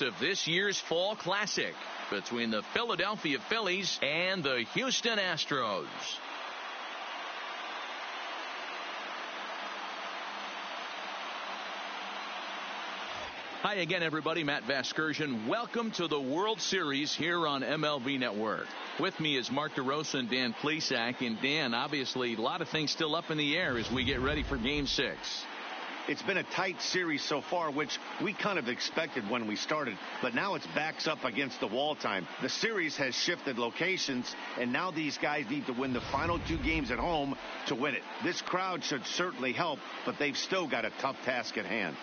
of this year's Fall Classic between the Philadelphia Phillies and the Houston Astros. Hi again, everybody. Matt Vasgersian. Welcome to the World Series here on MLB Network. With me is Mark DeRosa and Dan Plesac. And Dan, obviously, a lot of things still up in the air as we get ready for Game 6. It's been a tight series so far, which we kind of expected when we started, but now it's backs up against the wall time. The series has shifted locations, and now these guys need to win the final 2 games at home to win it. This crowd should certainly help, but they've still got a tough task at hand.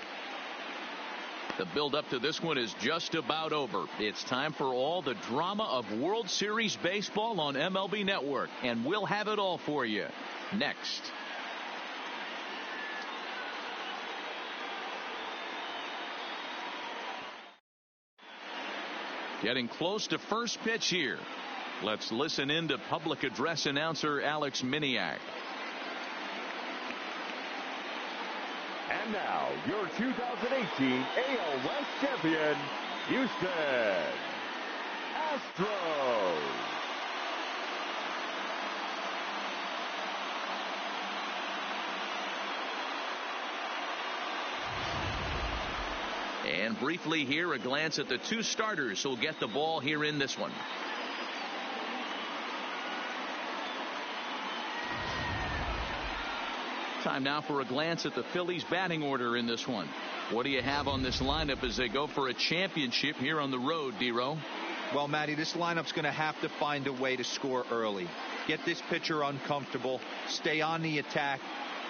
The build-up to this one is just about over. It's time for all the drama of World Series baseball on MLB Network, and we'll have it all for you next. Getting close to first pitch here. Let's listen in to public address announcer Alex Miniak. And now, your 2018 AL West champion, Houston Astros. And briefly here, a glance at the 2 starters who'll get the ball here in this one. Time now for a glance at the Phillies batting order in this one. What do you have on this lineup as they go for a championship here on the road, D-Row? Well, Matty, this lineup's going to have to find a way to score early. Get this pitcher uncomfortable, stay on the attack,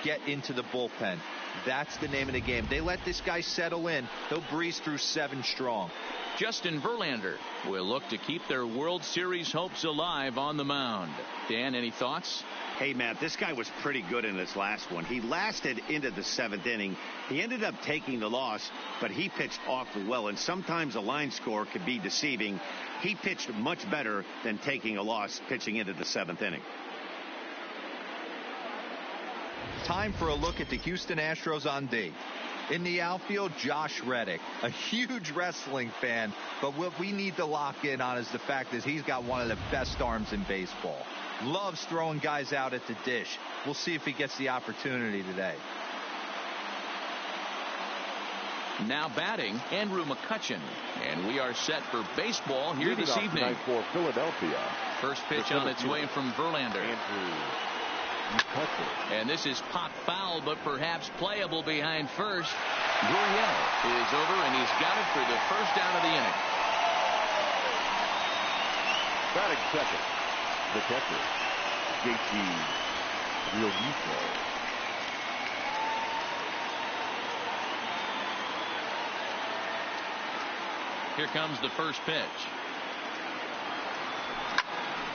get into the bullpen. That's the name of the game. They let this guy settle in, he'll breeze through 7 strong. Justin Verlander will look to keep their World Series hopes alive on the mound. Dan, any thoughts? Hey, Matt, this guy was pretty good in his last one. He lasted into the 7th inning. He ended up taking the loss, but he pitched awfully well, and sometimes a line score can be deceiving. He pitched much better than taking a loss pitching into the 7th inning. Time for a look at the Houston Astros on D. In the outfield, Josh Reddick, a huge wrestling fan, but what we need to lock in on is the fact that he's got one of the best arms in baseball. Loves throwing guys out at the dish. We'll see if he gets the opportunity today. Now batting, Andrew McCutchen. And we are set for baseball here this evening. For Philadelphia. First pitch on its way from Verlander. And this is pop foul, but perhaps playable behind first. Gurriel is over, and he's got it for the first out of the inning. Batting second, the catcher, JT Realmuto. Here comes the first pitch.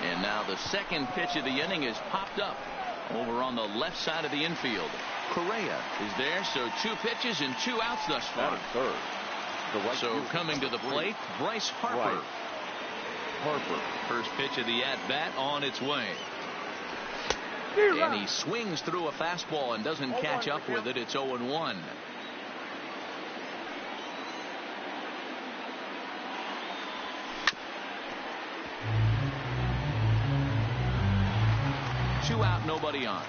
And now the second pitch of the inning is popped up over on the left side of the infield. Correa is there, so 2 pitches and 2 outs thus far. Third. So coming to the plate, Bryce Harper. First pitch of the at-bat on its way. And he swings through a fastball and doesn't catch up with it. It's 0-1. Two out, nobody on.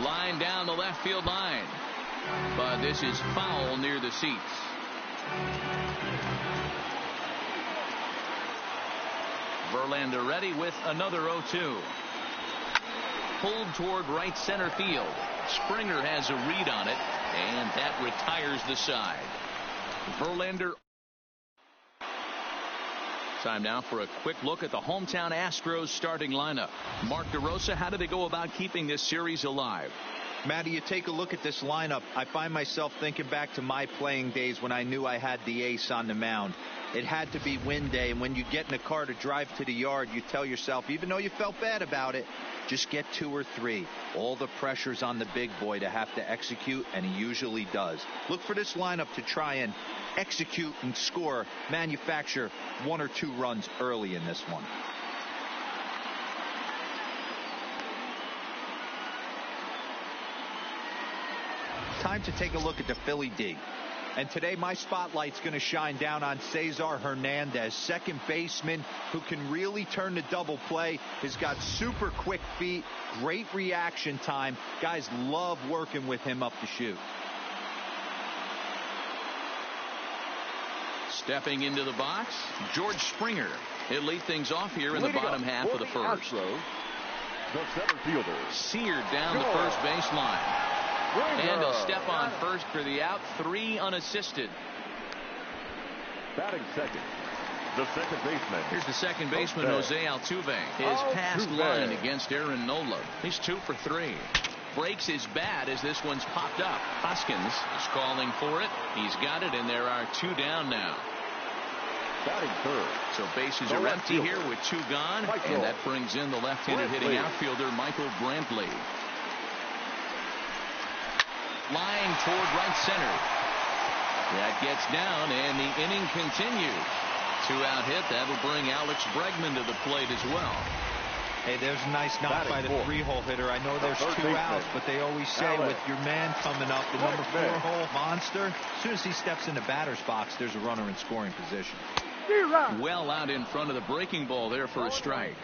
Line down the left field line. But this is foul near the seats. Verlander ready with another 0-2. Pulled toward right center field. Springer has a read on it, and that retires the side. Verlander. Time now for a quick look at the hometown Astros starting lineup. Mark DeRosa, how do they go about keeping this series alive? Matty, you take a look at this lineup. I find myself thinking back to my playing days when I knew I had the ace on the mound. It had to be win day, and when you get in a car to drive to the yard, you tell yourself, even though you felt bad about it, just get 2 or 3. All the pressure's on the big boy to have to execute, and he usually does. Look for this lineup to try and execute and score, manufacture 1 or 2 runs early in this one. Time to take a look at the Philly D. And today my spotlight's going to shine down on Cesar Hernandez, second baseman who can really turn the double play. He's got super quick feet, great reaction time. Guys love working with him up the chute. Stepping into the box, George Springer. He'll lead things off here in the bottom half of the first. Astros, the center fielder. Seared down the first baseline. And he'll step on first for the out. 3 unassisted. Batting second, the second baseman. Here's the second baseman, Jose Altuve. His past line against Aaron Nola. He's 2 for 3. Breaks his bat as this one's popped up. Hoskins is calling for it. He's got it, and there are 2 down now. Batting third. So bases are empty here with 2 gone. And that brings in the left-handed hitting outfielder, Michael Brantley. Lying toward right center. That gets down, and the inning continues. 2-out hit. That'll bring Alex Bregman to the plate as well. Hey, there's a nice knock by the 3-hole hitter. I know there's 2 outs, but they always say with your man coming up, the number 4-hole monster, as soon as he steps in the batter's box, there's a runner in scoring position. Well out in front of the breaking ball there for a strike.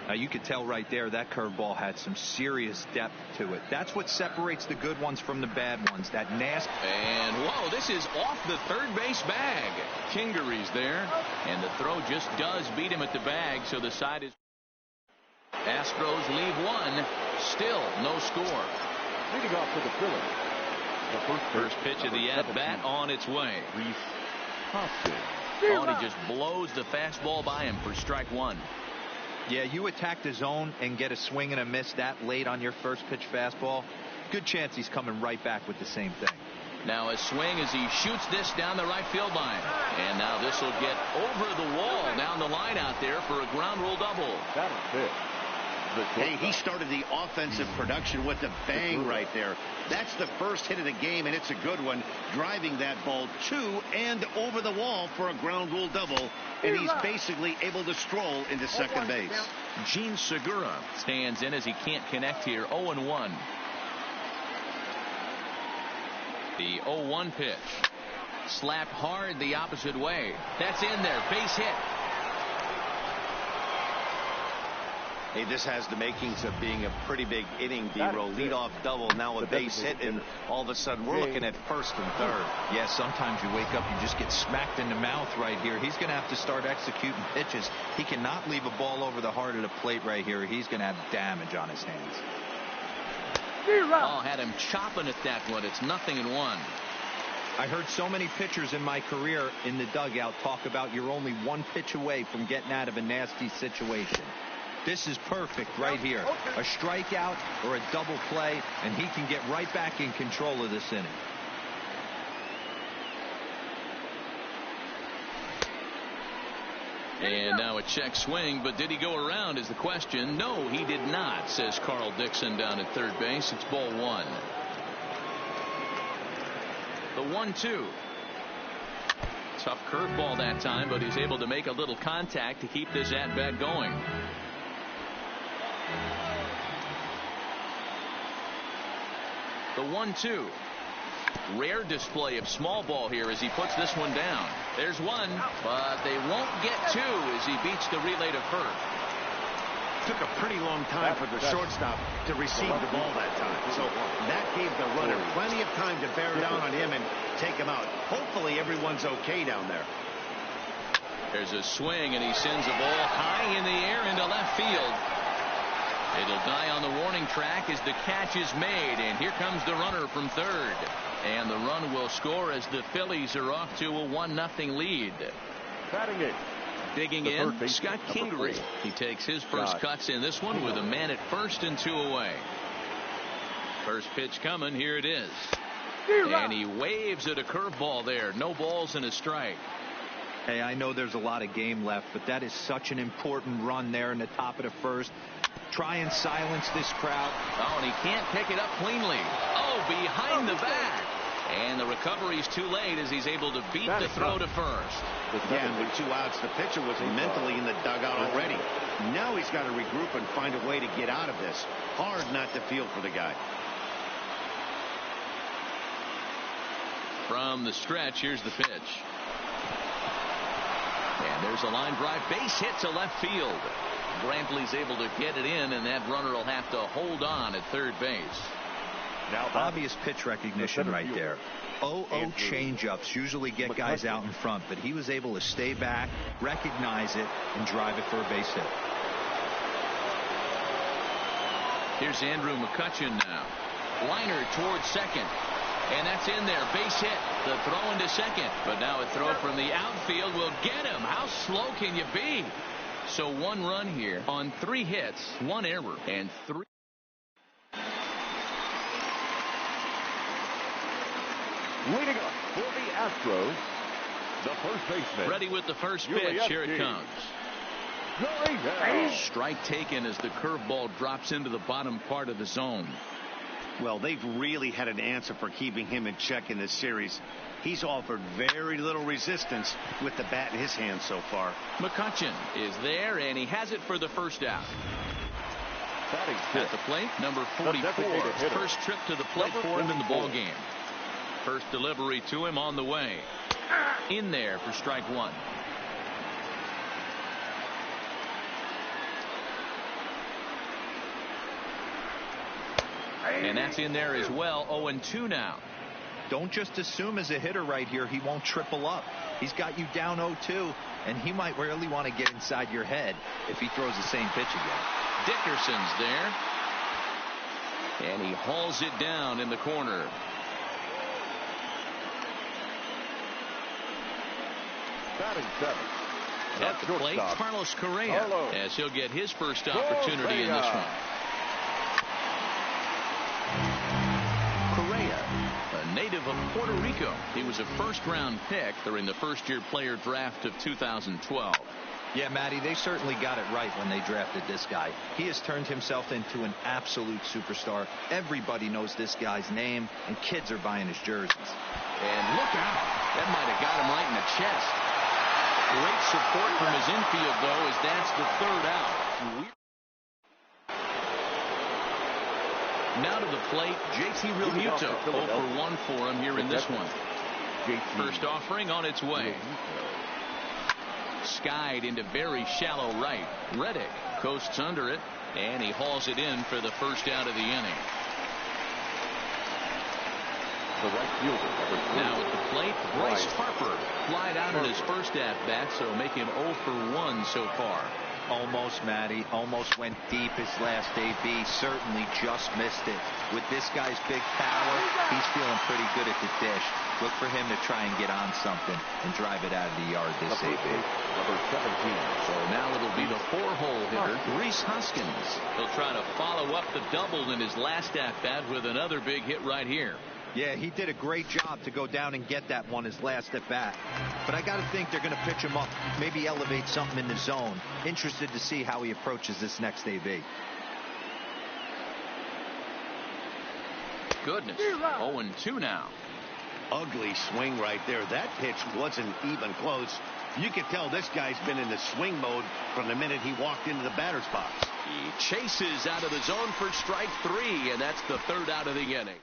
Now you could tell right there that curveball had some serious depth to it. That's what separates the good ones from the bad ones. That nasty. And whoa, this is off the third base bag. Kingery's there, and the throw just does beat him at the bag, so the side is. Astros leave 1. Still no score. Leading off for the Phillies. The first pitch of the at-bat on its way. Reese Hoskins. Oh, and he just blows the fastball by him for strike 1. Yeah, you attack the zone and get a swing and a miss that late on your first pitch fastball. Good chance he's coming right back with the same thing. Now a swing as he shoots this down the right field line. And now this will get over the wall down the line out there for a ground rule double. That is it. Hey, he started the offensive production with a bang right there. That's the first hit of the game, and it's a good one. Driving that ball to and over the wall for a ground rule double, and he's basically able to stroll into second base. Gene Segura stands in as he can't connect here. 0-1. The 0-1 pitch. Slapped hard the opposite way. That's in there. Base hit. Hey, this has the makings of being a pretty big inning, D-Roll. Leadoff double, now a base hit, and all of a sudden we're looking at first and third. Yeah, sometimes you wake up, you just get smacked in the mouth right here. He's going to have to start executing pitches. He cannot leave a ball over the heart of the plate right here. He's going to have damage on his hands. Oh, had him chopping at that one. It's 0-1. I heard so many pitchers in my career in the dugout talk about you're only 1 pitch away from getting out of a nasty situation. This is perfect right here. A strikeout or a double play, and he can get right back in control of this inning. And now a check swing, but did he go around is the question. No, he did not, says Carl Dixon down at third base. It's ball 1. The 1-2. Tough curveball that time, but he's able to make a little contact to keep this at-bat going. The 1-2. Rare display of small ball here as he puts this one down. There's one, but they won't get 2 as he beats the relay to first. Took a pretty long time for the shortstop to receive the ball that time. So that gave the runner plenty of time to bear down on him and take him out. Hopefully everyone's okay down there. There's a swing, and he sends a ball high in the air into left field. It'll die on the warning track as the catch is made, and here comes the runner from third. And the run will score as the Phillies are off to a 1-0 lead. Batting it. Digging in, Scott Kingery. He takes his first cuts in this one with a man at first and 2 away. First pitch coming. Here it is. And he waves at a curveball there. No balls and a strike. Hey, I know there's a lot of game left, but that is such an important run there in the top of the first. Try and silence this crowd. Oh, and he can't pick it up cleanly. Oh, behind the back. And the recovery's too late as he's able to beat the throw to first. Yeah, with 2 outs, the pitcher was mentally in the dugout already. Now he's got to regroup and find a way to get out of this. Hard not to feel for the guy. From the stretch, here's the pitch. And there's a line drive. Base hit to left field. Brantley's able to get it in, and that runner will have to hold on at third base. Now obvious pitch recognition right there. 0-0 changeups usually get guys out in front, but he was able to stay back, recognize it, and drive it for a base hit. Here's Andrew McCutchen now. Liner towards second. And that's in there. Base hit. The throw into second. But now a throw from the outfield will get him. How slow can you be? So 1 run here on 3 hits, 1 error, and 3. Leading up for the Astros, the first baseman. Ready with the first pitch. Here it comes. Strike taken as the curveball drops into the bottom part of the zone. Well, they've really had an answer for keeping him in check in this series. He's offered very little resistance with the bat in his hand so far. McCutchen is there, and he has it for the first out. At the plate, number 44. First trip to the plate for him in the ball game. First delivery to him on the way. In there for strike 1. And that's in there as well. 0-2 now. Don't just assume as a hitter right here he won't triple up. He's got you down 0-2, and he might really want to get inside your head if he throws the same pitch again. Dickerson's there. And he hauls it down in the corner. Batting 7th. At the plate, Carlos Correa, as he'll get his first opportunity in this one. Native of Puerto Rico. He was a first-round pick during the first-year player draft of 2012. Yeah, Matty, they certainly got it right when they drafted this guy. He has turned himself into an absolute superstar. Everybody knows this guy's name, and kids are buying his jerseys. And look out. That might have got him right in the chest. Great support from his infield, though, as that's the 3rd out. Now to the plate, JT Realmuto. 0-for-1 for him here in this one. First offering on its way. Skied into very shallow right. Reddick coasts under it, and he hauls it in for the first out of the inning. The right fielder, number 3. Now at the plate, Bryce Harper. Flied out in his first at-bat, so make him 0-for-1 so far. Almost, Matty. Almost went deep his last AB. Certainly just missed it. With this guy's big power, he's feeling pretty good at the dish. Look for him to try and get on something and drive it out of the yard this AB. Number 17. So now it'll be the 4-hole hitter, Rhys Hoskins. He'll try to follow up the double in his last at-bat with another big hit right here. Yeah, he did a great job to go down and get that one his last at bat. But I got to think they're going to pitch him up, maybe elevate something in the zone. Interested to see how he approaches this next AB. Goodness, 0-2 now. Ugly swing right there. That pitch wasn't even close. You could tell this guy's been in the swing mode from the minute he walked into the batter's box. He chases out of the zone for strike 3, and that's the 3rd out of the inning.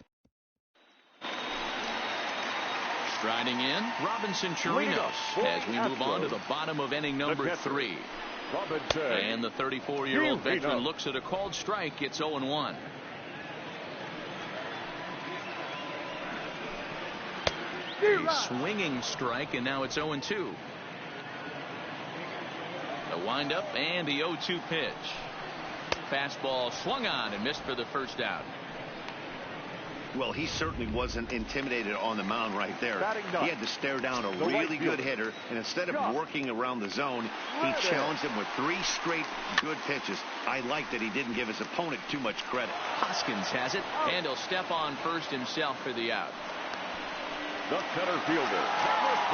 Striding in, Robinson Chirinos as we move on to the bottom of inning number 3. And the 34-year-old veteran looks at a called strike. It's 0-1. A swinging strike, and now it's 0-2. The windup and the 0-2 pitch. Fastball swung on and missed for the first out. Well, he certainly wasn't intimidated on the mound right there. He had to stare down a really good hitter, and instead of working around the zone, he challenged him with 3 straight good pitches. I like that he didn't give his opponent too much credit. Hoskins has it, and he'll step on first himself for the out. The center fielder.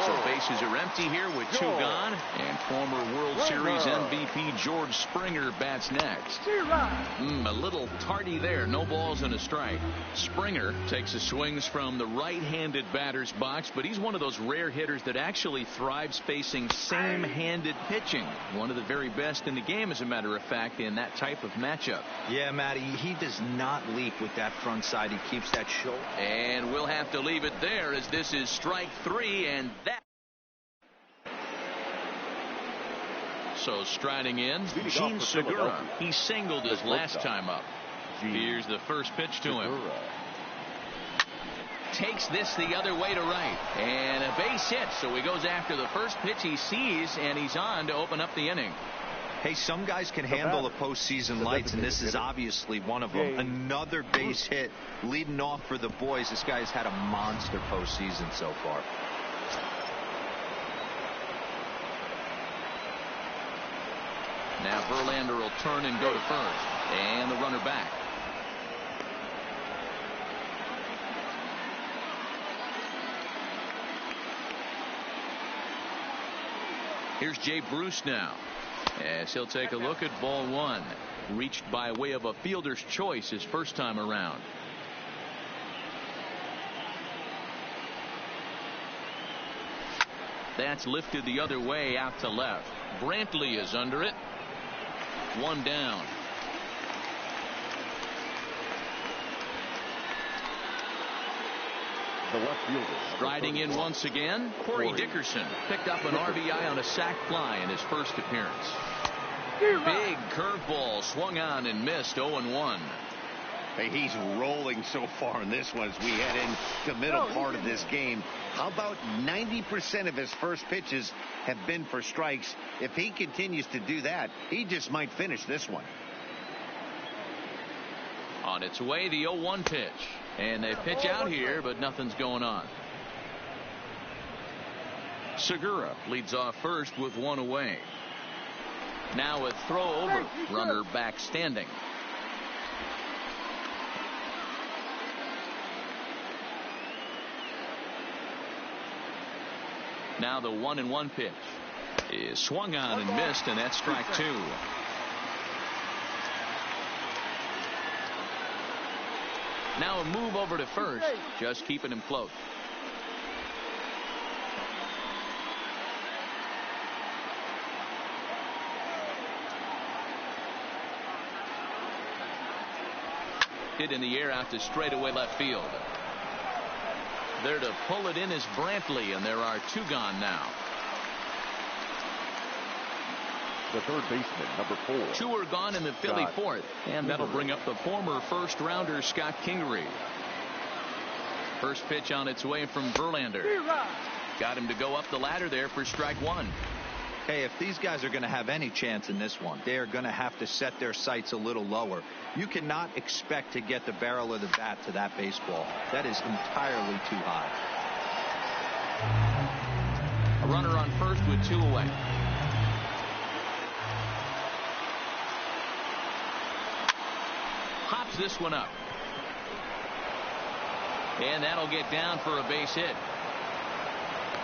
So bases are empty here with 2 gone, and former World Series MVP George Springer bats next. A little tardy there. No balls and a strike. Springer takes his swings from the right-handed batter's box, but he's one of those rare hitters that actually thrives facing same-handed pitching. One of the very best in the game, as a matter of fact, in that type of matchup. Yeah, Matty, he does not leak with that front side. He keeps that shoulder. And we'll have to leave it there as this This is strike 3, and that. So striding in, Gene Segura. He singled his last time up. Here's the first pitch to him. Takes this the other way to right, and a base hit. So he goes after the first pitch he sees, and he's on to open up the inning. Hey, some guys can handle the postseason lights, and this is obviously one of them. Another base hit leading off for the boys. This guy's had a monster postseason so far. Now Verlander will turn and go to first, and the runner back. Here's Jay Bruce now, as he'll take a look at ball 1. Reached by way of a fielder's choice his first time around. That's lifted the other way out to left. Brantley is under it. 1 down. The left fielder. Striding in once again, Corey Dickerson picked up an RBI on a sac fly in his first appearance. Big curveball swung on and missed. 0-1. Hey, he's rolling so far in this one as we head in the middle part of this game. How about 90% of his first pitches have been for strikes? If he continues to do that, he just might finish this one. On its way, the 0-1 pitch. And they pitch out here, but nothing's going on. Segura leads off first with 1 away. Now a throw over. Runner back standing. Now the 1-1 pitch is swung on and missed, and that's strike 2. Now a move over to first, just keeping him close. Hit in the air out to straightaway left field. There to pull it in is Brantley, and there are 2 gone now. The third baseman, number 4. 2 are gone in the Philly fourth, and that'll bring up the former first-rounder Scott Kingery. First pitch on its way from Verlander. Got him to go up the ladder there for strike 1. Hey, if these guys are going to have any chance in this one, they are going to have to set their sights a little lower. You cannot expect to get the barrel of the bat to that baseball. That is entirely too high. A runner on first with 2 away. Hops this one up. And that'll get down for a base hit.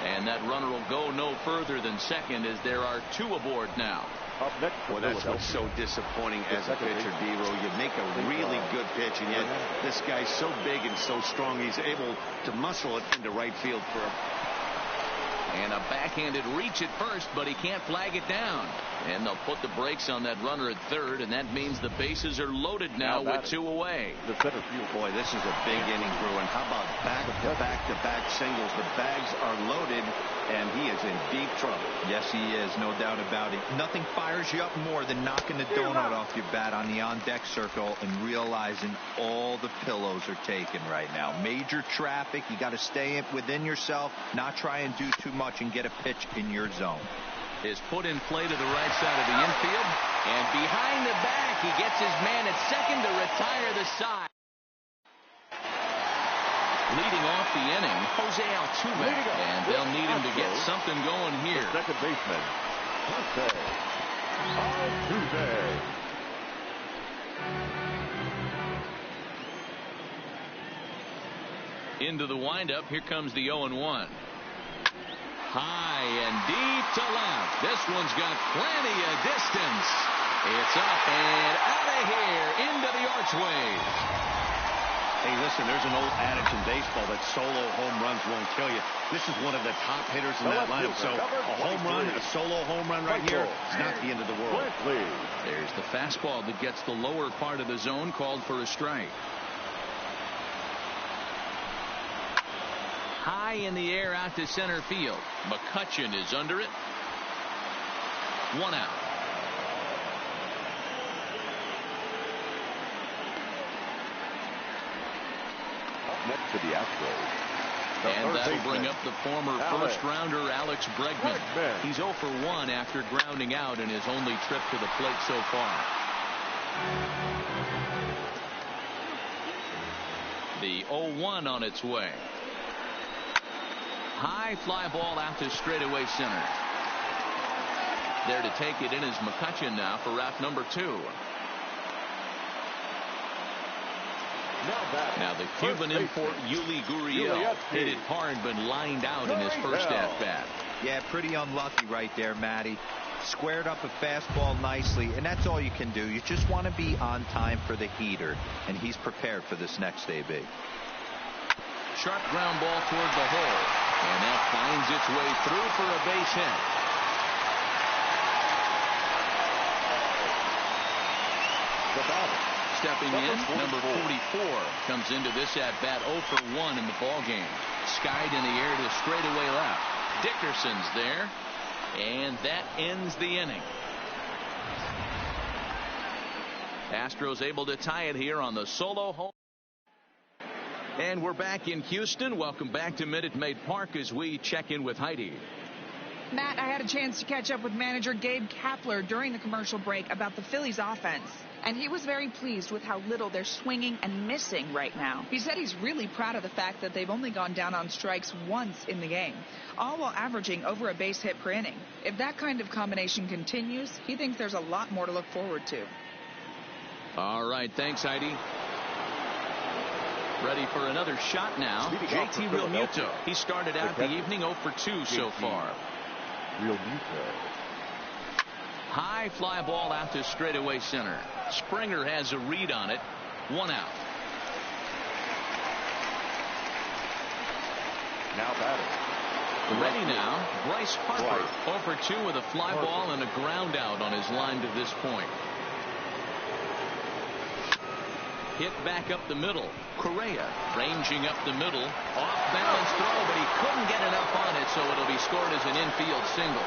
And that runner will go no further than second, as there are 2 aboard now. Up next, well, that's what's so disappointing as a pitcher, D-Row. You make a really good pitch, and yet this guy's so big and so strong, he's able to muscle it into right field for a... And a backhanded reach at first, but he can't flag it down. And they'll put the brakes on that runner at third, and that means the bases are loaded now with 2 away. The center field. Boy, this is a big inning, Bruin. How about back-to-back singles? The bags are loaded, and he is in deep trouble. Yes, he is, no doubt about it. Nothing fires you up more than knocking the donut off your bat on the on-deck circle and realizing all the pillows are taken right now. Major traffic. You got to stay within yourself, not try and do too much and get a pitch in your zone. Is put in play to the right side of the infield, and behind the back he gets his man at second to retire the side. Leading off the inning, Jose Altuve, and they'll need him to get something going here. The second baseman, Jose Altuve. Into the windup, here comes the 0-1. High and deep to left. This one's got plenty of distance. It's up and out of here into the archway. Hey, listen, there's an old adage in baseball that solo home runs won't kill you. This is one of the top hitters in that lineup. So a home run, a solo home run right here, it's not the end of the world. There's the fastball that gets the lower part of the zone, called for a strike. high in the air out to center field. McCutchen is under it. 1 out. Up next to the Astros. And that'll bring up the former first-rounder Alex Bregman. He's 0 for 1 after grounding out in his only trip to the plate so far. The 0-1 on its way. High fly ball out to straightaway center. There to take it in is McCutchen now for route number 2. Now the Cuban import Yuli Gurriel hit it hard but lined out in his first at-bat. Yeah, pretty unlucky right there, Matty. Squared up a fastball nicely, and that's all you can do. You just want to be on time for the heater, and he's prepared for this next AB. Sharp ground ball toward the hole, and that finds its way through for a base hit. The batter. Stepping in, number 44 comes into this at-bat 0 for 1 in the ballgame. Skied in the air to straightaway left. Dickerson's there, and that ends the inning. Astros able to tie it here on the solo home. And we're back in Houston. Welcome back to Minute Maid Park as we check in with Heidi. Matt, I had a chance to catch up with manager Gabe Kapler during the commercial break about the Phillies offense. And he was very pleased with how little they're swinging and missing right now. He said he's really proud of the fact that they've only gone down on strikes once in the game, all while averaging over a base hit per inning. If that kind of combination continues, he thinks there's a lot more to look forward to. All right, thanks, Heidi. Ready for another shot now. JT Realmuto. He started out the evening 0 for 2 so far. Realmuto. High fly ball out to straightaway center. Springer has a read on it. 1 out. Now batting. Ready now, Bryce Harper. 0 for 2 with a fly ball and a ground out on his line to this point. Hit back up the middle. Correa ranging up the middle. Off balance throw, but he couldn't get enough on it, so it'll be scored as an infield single.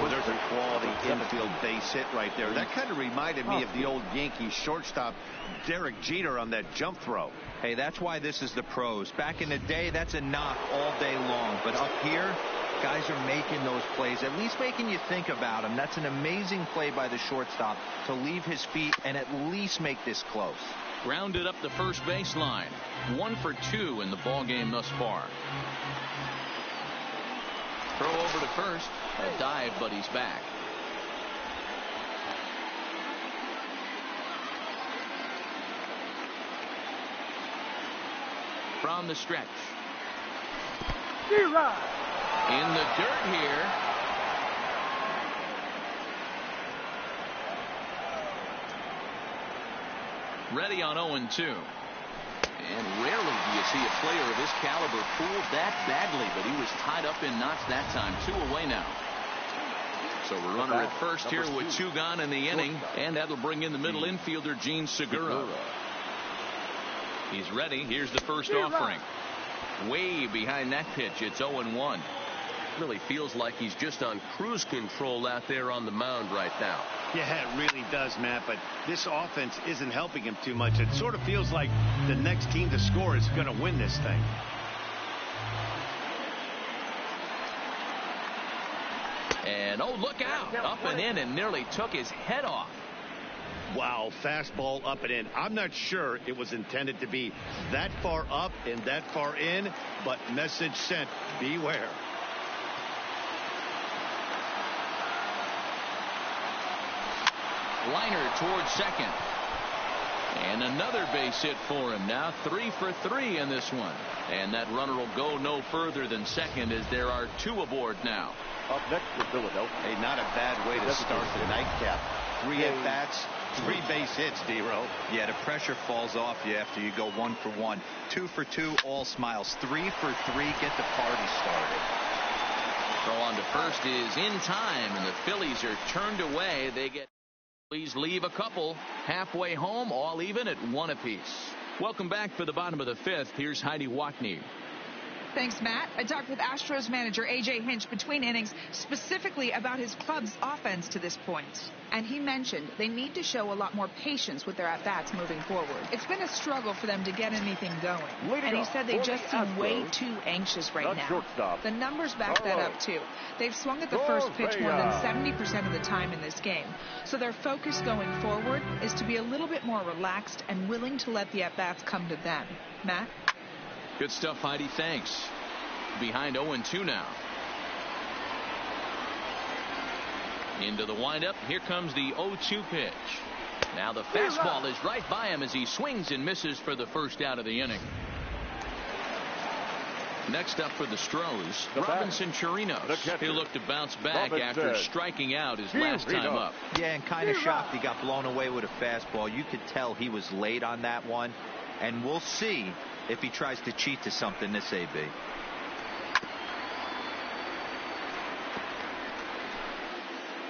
Well, there's a quality infield base hit right there. That kind of reminded me of the old Yankee shortstop Derek Jeter on that jump throw. Hey, that's why this is the pros. Back in the day, that's a knock all day long. But up here, guys are making those plays, at least making you think about them. That's an amazing play by the shortstop to leave his feet and at least make this close. Grounded up the first baseline. 1 for 2 in the ball game thus far. Throw over to first. A dive, but he's back. From the stretch. In the dirt here. Ready on 0-2. And rarely do you see a player of his caliber fooled that badly, but he was tied up in knots that time. 2 away now. So we're runner at first here with 2 gone in the inning, and that'll bring in the middle infielder, Gene Segura. He's ready. Here's the first offering. Way behind that pitch. It's 0-1. Really feels like he's just on cruise control out there on the mound right now. Yeah, it really does, Matt, but this offense isn't helping him too much. It sort of feels like the next team to score is going to win this thing. And, oh, look out. Up and in and nearly took his head off. Wow, fastball up and in. I'm not sure it was intended to be that far up and that far in, but message sent, beware. Liner towards second. And another base hit for him. Now 3 for 3 in this one. And that runner will go no further than second as there are 2 aboard now. Up next for Philadelphia. Hey, not a bad way to start the nightcap. 3 at-bats, 3 base hits, D-Row. Yeah, the pressure falls off you after you go 1 for 1. 2 for 2, all smiles. 3 for 3, get the party started. Throw on to first is in time, and the Phillies are turned away. They get... Please leave a couple halfway home, all even at 1 apiece. Welcome back for the bottom of the 5th. Here's Heidi Watney. Thanks, Matt. I talked with Astros manager A.J. Hinch between innings specifically about his club's offense to this point. And he mentioned they need to show a lot more patience with their at-bats moving forward. It's been a struggle for them to get anything going. And he said they just seem way too anxious right now. The numbers back that up, too. They've swung at the first pitch more than 70% of the time in this game. So their focus going forward is to be a little bit more relaxed and willing to let the at-bats come to them. Matt? Good stuff, Heidi. Thanks. Behind 0-2 now. Into the windup. Here comes the 0-2 pitch. Now the fastball is right by him as he swings and misses for the first out of the inning. Next up for the Stros, Robinson Chirinos. He looked to bounce back after striking out his last time up. Yeah, and kind of shocked he got blown away with a fastball. You could tell he was late on that one. And we'll see if he tries to cheat to something this AB.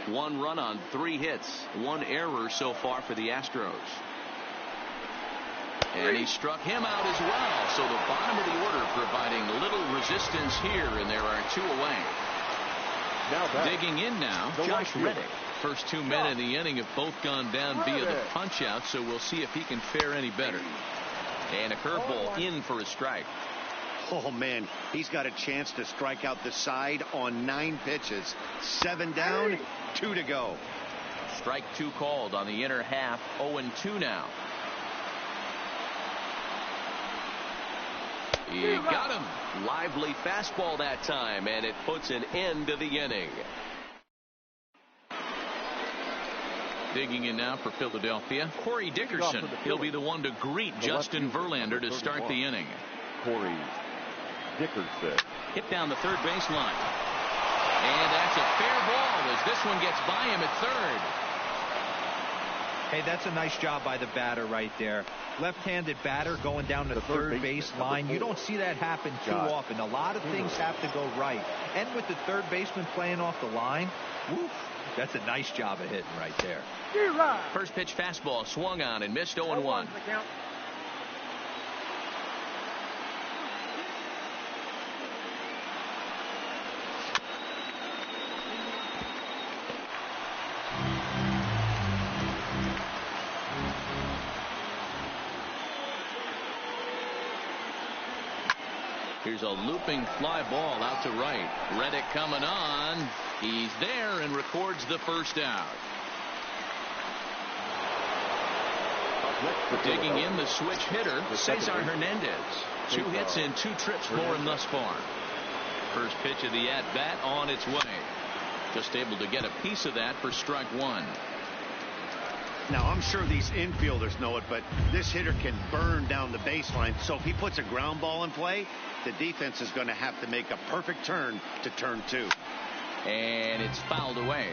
One run on 3 hits, 1 error so far for the Astros. And he struck him out as well. So the bottom of the order providing little resistance here, and there are 2 away. Digging in now, Josh Reddick. First 2 men in the inning have both gone down via the punch out, so we'll see if he can fare any better. And a curveball in for a strike. Oh, man, he's got a chance to strike out the side on 9 pitches. 7 down, 2 to go. Strike 2 called on the inner half. 0-2 now. He got him. Lively fastball that time, and it puts an end to the inning. Digging in now for Philadelphia, Corey Dickerson. He'll be the one to greet Justin Verlander to start the inning. Corey Dickerson. Hit down the third baseline. And that's a fair ball as this one gets by him at third. Hey, that's a nice job by the batter right there. Left-handed batter going down the third base line. You don't see that happen too often. A lot of things have to go right. And with the third baseman playing off the line, woof, that's a nice job of hitting right there. First pitch fastball swung on and missed. 0-1. Here's a looping fly ball out to right. Reddick coming on. He's there and records the first out. Digging in the switch hitter, Cesar Hernandez. 2 hits and 2 trips for him thus far. First pitch of the at-bat on its way. Just able to get a piece of that for strike 1. Now, I'm sure these infielders know it, but this hitter can burn down the baseline. So if he puts a ground ball in play, the defense is going to have to make a perfect turn to turn 2. And it's fouled away.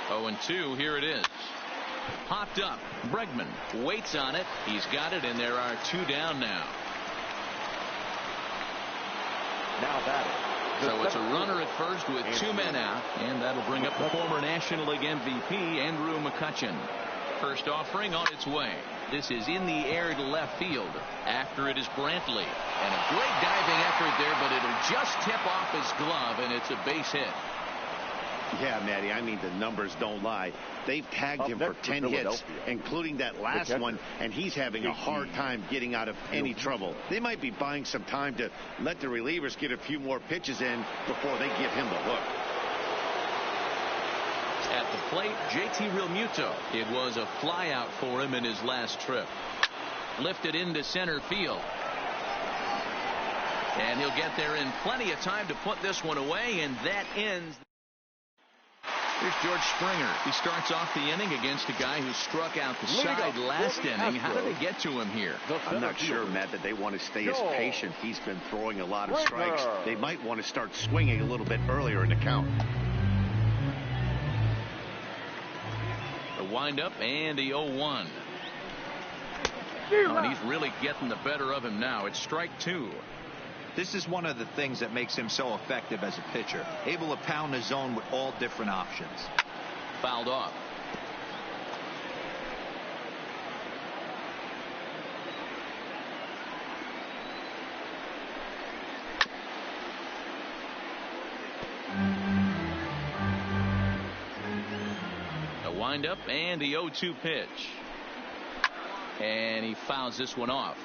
Oh, and 2, here it is. Popped up. Bregman waits on it. He's got it, and there are 2 down now. Now batting. So it's a runner at first with 2 men out, and that'll bring up the former National League MVP, Andrew McCutchen. First offering on its way. This is in the air to left field. After it is Brantley. And a great diving effort there, but it'll just tip off his glove, and it's a base hit. Yeah, Matty, I mean, the numbers don't lie. They've tagged him for 10 hits, including that last one, and he's having a hard time getting out of any trouble. They might be buying some time to let the relievers get a few more pitches in before they give him the hook. At the plate, JT Realmuto. It was a flyout for him in his last trip. Lifted into center field. And he'll get there in plenty of time to put this one away, and that ends. Here's George Springer. He starts off the inning against a guy who struck out the side last inning. How did they get to him here? I'm not sure, Matt, that they want to stay as patient. He's been throwing a lot of strikes. They might want to start swinging a little bit earlier in the count. A windup and a 0-1. Oh, and he's really getting the better of him now. It's strike 2. This is one of the things that makes him so effective as a pitcher. Able to pound the zone with all different options. Fouled off. The windup and the 0-2 pitch. And he fouls this one off.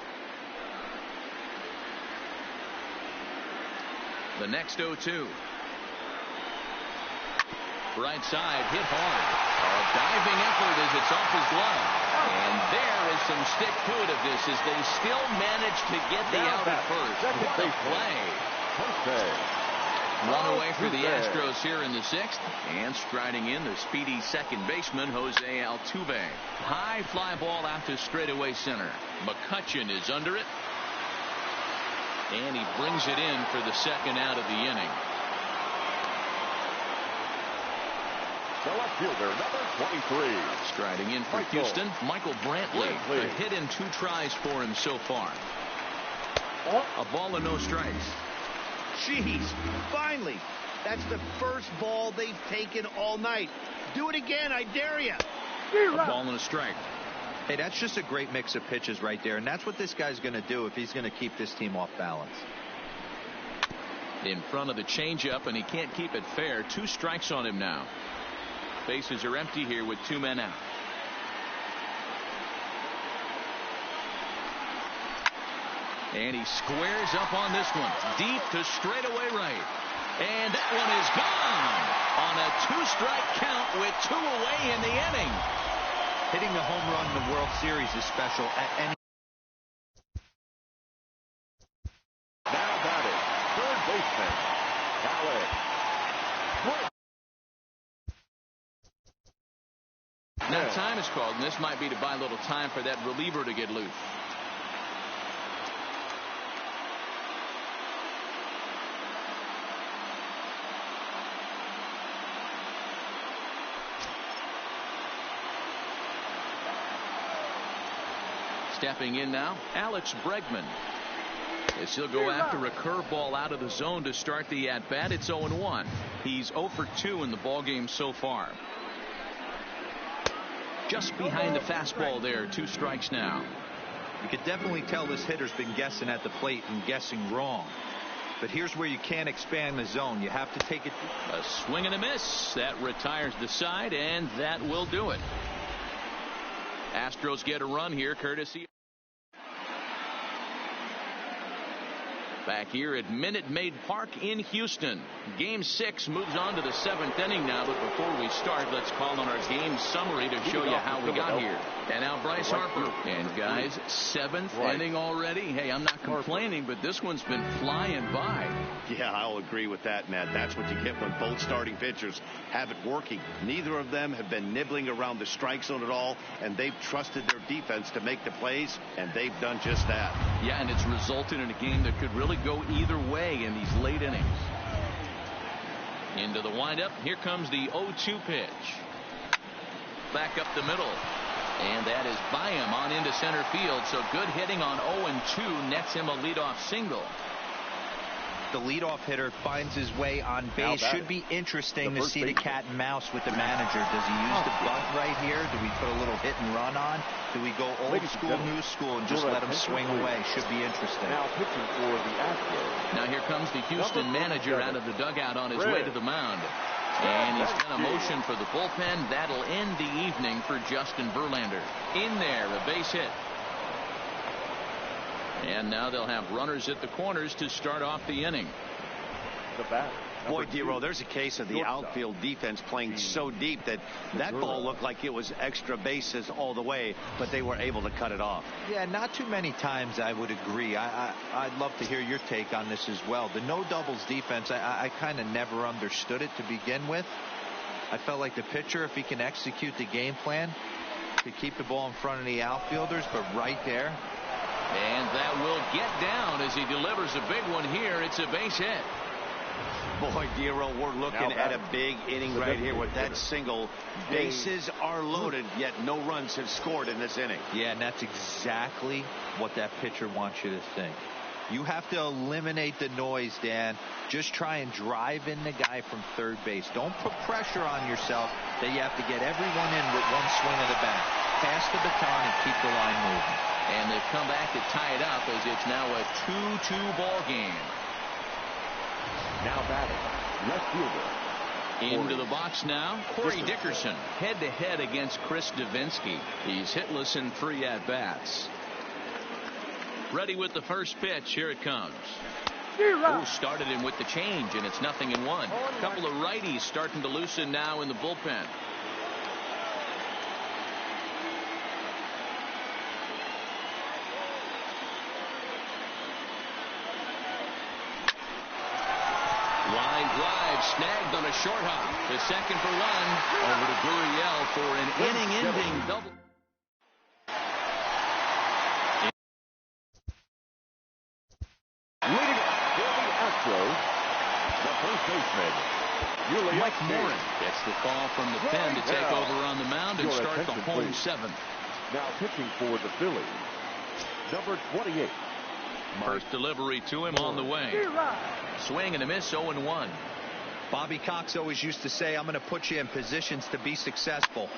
The next 0-2. Right side, hit hard. A diving effort as it's off his glove. And there is some stick to it of this as they still manage to get the out at first. What a play. One away for the Astros here in the 6th. And striding in, the speedy second baseman, Jose Altuve. High fly ball out to straightaway center. McCutchen is under it. And he brings it in for the second out of the inning. The left fielder, number 23. Striding in for Houston, Michael Brantley. A hit in 2 tries for him so far. A ball and no strikes. Jeez, finally. That's the first ball they've taken all night. Do it again, I dare you. A ball and a strike. Hey, that's just a great mix of pitches right there, and that's what this guy's going to do if he's going to keep this team off balance. In front of the changeup, and he can't keep it fair. 2 strikes on him now. Bases are empty here with 2 men out. And he squares up on this one. Deep to straightaway right. And that one is gone on a 2-strike count with 2 away in the inning. Hitting the home run in the World Series is special at any. Now batting, third baseman, Alex. Now time is called, and this might be to buy a little time for that reliever to get loose. Stepping in now, Alex Bregman. As he'll go after a curveball out of the zone to start the at-bat. It's 0-1. He's 0 for 2 in the ballgame so far. Just behind the fastball there. 2 strikes now. You could definitely tell this hitter's been guessing at the plate and guessing wrong. But here's where you can't expand the zone. You have to take it. A swing and a miss. That retires the side, and that will do it. Astros get a run here courtesy. Back here at Minute Maid Park in Houston. Game 6 moves on to the 7th inning now, but before we start, let's call on our game summary to show you how we got here. And now Bryce Harper. And guys, 7th inning already. Hey, I'm not complaining, but this one's been flying by. Yeah, I'll agree with that, Matt. That's what you get when both starting pitchers have it working. Neither of them have been nibbling around the strike zone at all, and they've trusted their defense to make the plays, and they've done just that. Yeah, and it's resulted in a game that could really go either way in these late innings. Into the windup. Here comes the 0-2 pitch. Back up the middle. And that is by him on into center field. So good hitting on 0-2 nets him a leadoff single. The leadoff hitter finds his way on base. Should be interesting to see the cat and mouse with the manager. Does he use the bunt right here? Do we put a little hit and run on? Do we go old school, new school, and just let him swing away? Should be interesting. Now pitching for the Astros. Now here comes the Houston manager out of the dugout on his way to the mound. And he's got a motion for the bullpen. That'll end the evening for Justin Verlander. In there, a base hit. And now they'll have runners at the corners to start off the inning. The bat. Boy, Dero, there's a case of the outfield defense playing so deep that ball looked like it was extra bases all the way, but they were able to cut it off. Yeah, not too many times I would agree. I'd love to hear your take on this as well. The no doubles defense, I kind of never understood it to begin with. I felt like the pitcher, if he can execute the game plan, could keep the ball in front of the outfielders, but right there. And that will get down as he delivers a big one here. It's a base hit. Boy, Dero, we're looking at a big inning right here with that single. Bases are loaded, yet no runs have scored in this inning. Yeah, and that's exactly what that pitcher wants you to think. You have to eliminate the noise, Dan. Just try and drive in the guy from third base. Don't put pressure on yourself that you have to get everyone in with one swing of the bat. Pass the baton and keep the line moving. And they've come back to tie it up as it's now a 2-2 ball game. Now batting, left fielder. Into the box now, Corey Dickerson, head-to-head against Chris Davinsky. He's hitless in 3 at-bats. Ready with the first pitch. Here it comes. Ooh, started him with the change, and it's 0-1. A couple of righties starting to loosen now in the bullpen. Line drive snagged on a short hop. The second for one. Over to Gurriel for an inning-ending double. Leading up for the Astros, the first baseman, Mike Morin gets the call from the pen to take over on the mound and start the home 7th. Now pitching for the Phillies, number 28. First delivery to him on the way. Swing and a miss, 0-1. Bobby Cox always used to say, I'm going to put you in positions to be successful.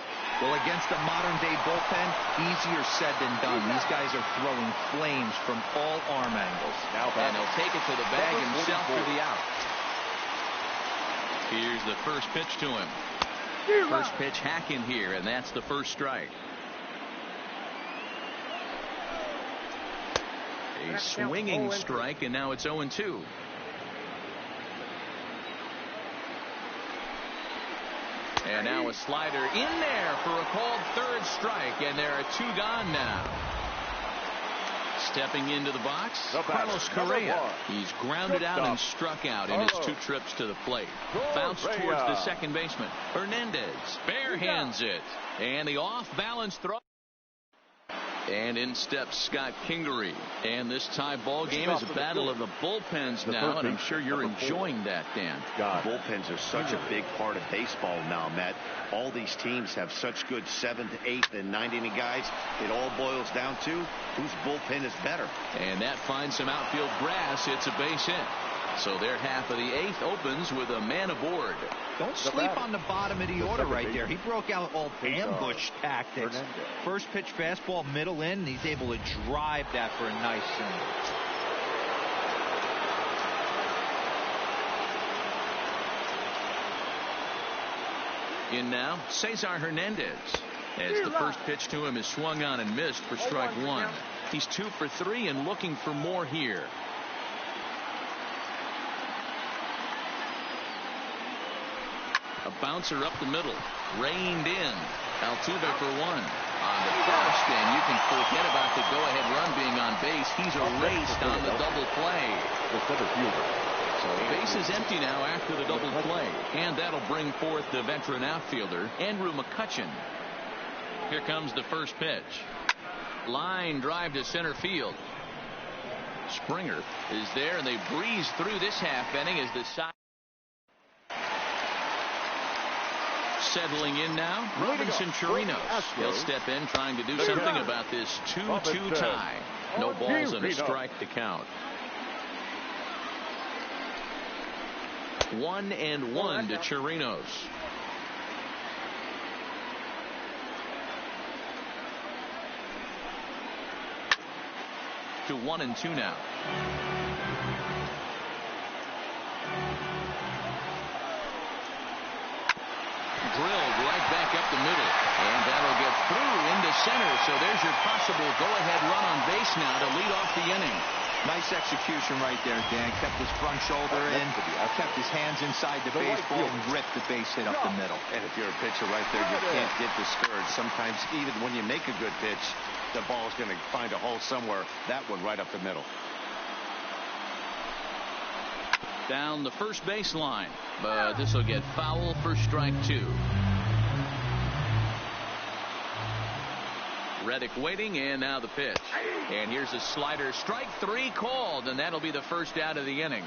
Well, against a modern-day bullpen, easier said than done. These guys are throwing flames from all arm angles. And he'll take it to the bag himself for the out. Here's the first pitch to him. First pitch hacking here, and that's the first strike. A swinging strike, and now it's 0-2. And now a slider in there for a called third strike, and there are 2 gone now. Stepping into the box, Carlos Correa. He's grounded out and struck out in his 2 trips to the plate. Bounce towards the second baseman. Hernandez barehands it, and the off-balance throw. And in steps Scott Kingery. And this tie ball game is a battle of the bullpens now, and I'm sure you're enjoying that, Dan. Bullpens are such a big part of baseball now, Matt. All these teams have such good 7th, 8th, and 9th inning guys. It all boils down to whose bullpen is better. And that finds some outfield grass. It's a base hit. So their half of the 8th opens with a man aboard. Don't sleep on the bottom of the order right there. He broke out all ambush tactics. First pitch fastball, middle in, and he's able to drive that for a nice single. In now, Cesar Hernandez. As the first pitch to him is swung on and missed for strike 1. He's 2 for 3 and looking for more here. A bouncer up the middle, reined in. Altuve for 1 on the first, and you can forget about the go-ahead run being on base. He's erased on the double play. The center fielder. So the base is empty now after the double play, and that'll bring forth the veteran outfielder, Andrew McCutchen. Here comes the first pitch. Line drive to center field. Springer is there, and they breeze through this half inning as the side. Settling in now, Robinson Chirinos. He'll step in trying to do something about this 2-2 tie. No balls and a strike to count. 1-1 to Chirinos. To 1-2 now. Drilled right back up the middle, and that'll get through into center. So there's your possible go-ahead run on base now to lead off the inning. Nice execution right there, Dan. Kept his front shoulder in, kept his hands inside the baseball, and ripped the base hit up the middle. And if you're a pitcher right there, you can't get discouraged. Sometimes even when you make a good pitch, the ball's going to find a hole somewhere. That one right up the middle. Down the first baseline, but this will get foul for strike 2. Reddick waiting, and now the pitch. And here's a slider. Strike 3 called, and that'll be the first out of the inning.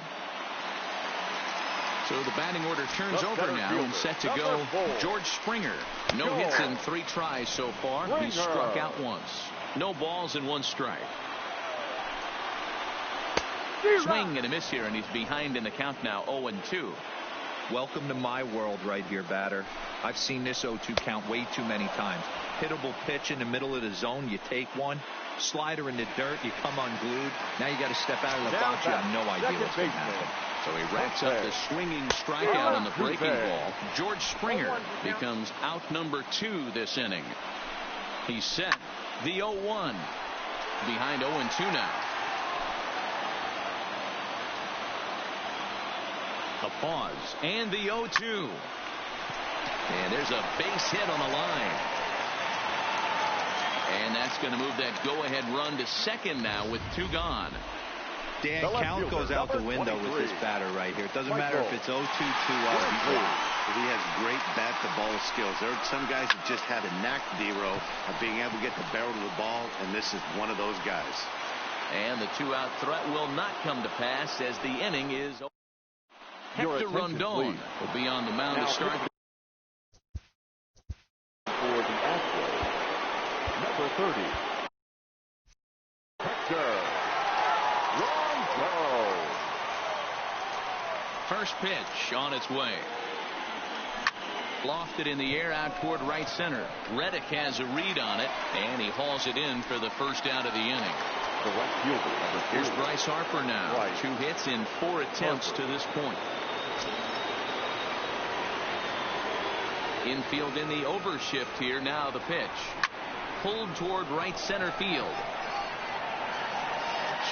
So the batting order turns over now and set to go. George Springer. No hits in 3 tries so far. He's struck out once. No balls and 1 strike. Swing and a miss here, and he's behind in the count now, 0-2. Welcome to my world right here, batter. I've seen this 0-2 count way too many times. Hittable pitch in the middle of the zone, you take one. Slider in the dirt, you come unglued. Now you got to step out of the box. You have no idea what's going to happen. So he racks up the swinging strikeout on the breaking ball. George Springer becomes out number 2 this inning. He's set the 0-1. Behind 0-2 now. A pause and the 0-2. And there's a base hit on the line. And that's going to move that go-ahead run to second now with 2 gone. Dan, count goes out the window with this batter right here. It doesn't matter if it's 0-2, 2-0. He has great bat-to-ball skills. There are some guys that just have a knack, D-Row, of being able to get the barrel of the ball, and this is one of those guys. And the 2-out threat will not come to pass as the inning is over. Hector Rondon will be on the mound to start. For the Astros, number 30, Hector Rondon. First pitch on its way. Lofted in the air out toward right center. Reddick has a read on it, and he hauls it in for the first out of the inning. The left fielder, Here's Bryce Harper now. 2 hits in 4 attempts to this point. Infield in the overshift here. Now the pitch. Pulled toward right center field.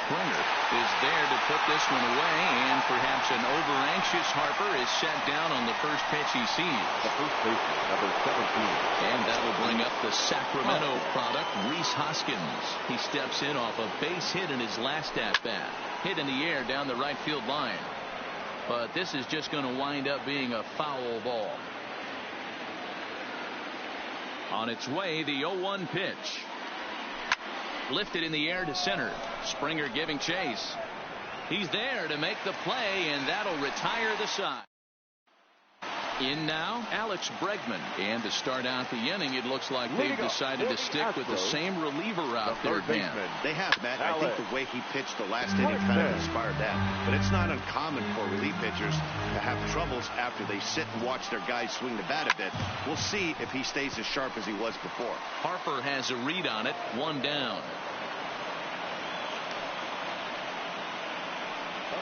Springer is there to put this one away, and perhaps an over-anxious Harper is set down on the first pitch he sees. The first baseman, number 17. And that'll bring up the Sacramento product, Rhys Hoskins. He steps in off a base hit in his last at-bat. Hit in the air down the right field line. But this is just going to wind up being a foul ball. On its way, the 0-1 pitch. Lifted in the air to center. Springer giving chase. He's there to make the play, and that'll retire the side. In now, Alex Bregman. And to start out the inning, it looks like they've decided to stick with the same reliever out there, Dan. They have, Matt. I think the way he pitched the last inning kind of inspired that. But it's not uncommon for relief pitchers to have troubles after they sit and watch their guys swing the bat a bit. We'll see if he stays as sharp as he was before. Harper has a read on it. 1 down.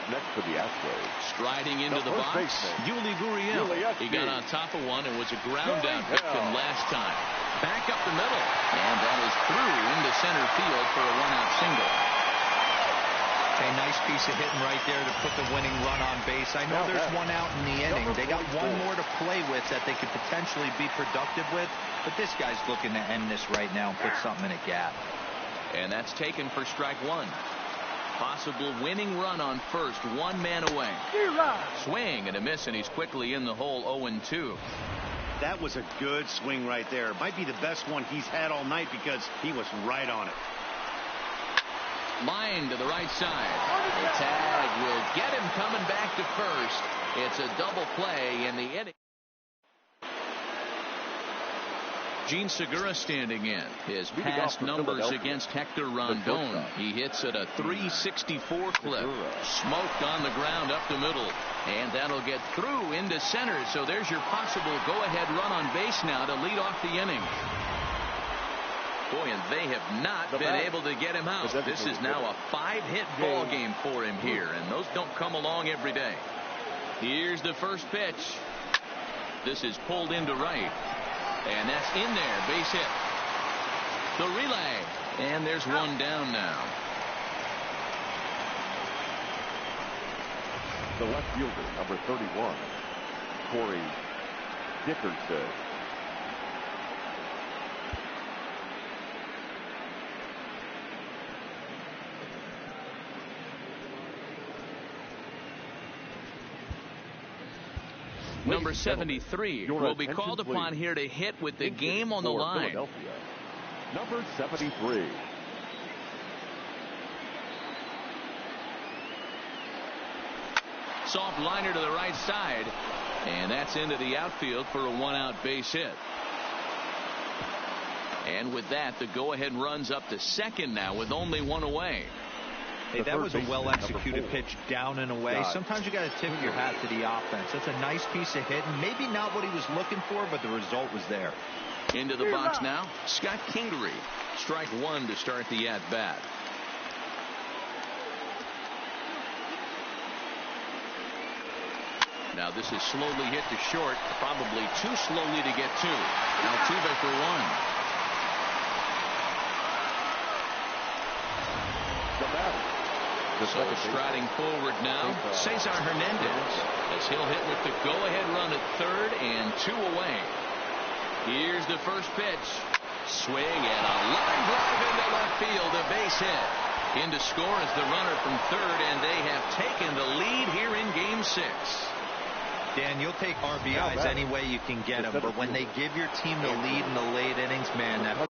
Next for the Astros, striding into the box, Yuli Gurriel. He got on top of one and was a ground out victim last time. Back up the middle, and that is through into center field for a 1-out single. A nice piece of hitting right there to put the winning run on base. I know there's 1 out in the inning. They got 1 more to play with that they could potentially be productive with, but this guy's looking to end this right now and put something in a gap. And that's taken for strike 1. Possible winning run on first, 1 man away. Swing and a miss, and he's quickly in the hole. 0-2. That was a good swing right there. Might be the best one he's had all night because he was right on it. Line to the right side. The tag will get him coming back to first. It's a double play in the inning. Gene Segura standing in. His past numbers against Hector Rondon. He hits at a 364 clip. Smoked on the ground up the middle. And that'll get through into center. So there's your possible go-ahead run on base now to lead off the inning. Boy, and they have not been able to get him out. This is now a 5-hit ball game for him here. And those don't come along every day. Here's the first pitch. This is pulled into right. And that's in there, base hit. The relay, and there's 1 down now. The left fielder, number 31, Corey Dickerson. Number 73 will be called upon here to hit with the game on the line. Number 73. Soft liner to the right side, and that's into the outfield for a 1-out base hit. And with that, the go-ahead runs up to second now with only 1 away. Hey, that was a well-executed pitch down and away. Sometimes you got to tip your hat to the offense. That's a nice piece of hitting. Maybe not what he was looking for, but the result was there. Into the box now, Scott Kingery. Strike one to start the at-bat. Now this is slowly hit to short, probably too slowly to get to. Altuve for one. So striding forward now, Cesar Hernandez, as he'll hit with the go-ahead run at third and 2 away. Here's the first pitch. Swing and a line drive into left field, a base hit. In to score is the runner from third, and they have taken the lead here in Game 6. Dan, you'll take RBIs any way you can get them, but when they give your team the lead in the late innings, man, that...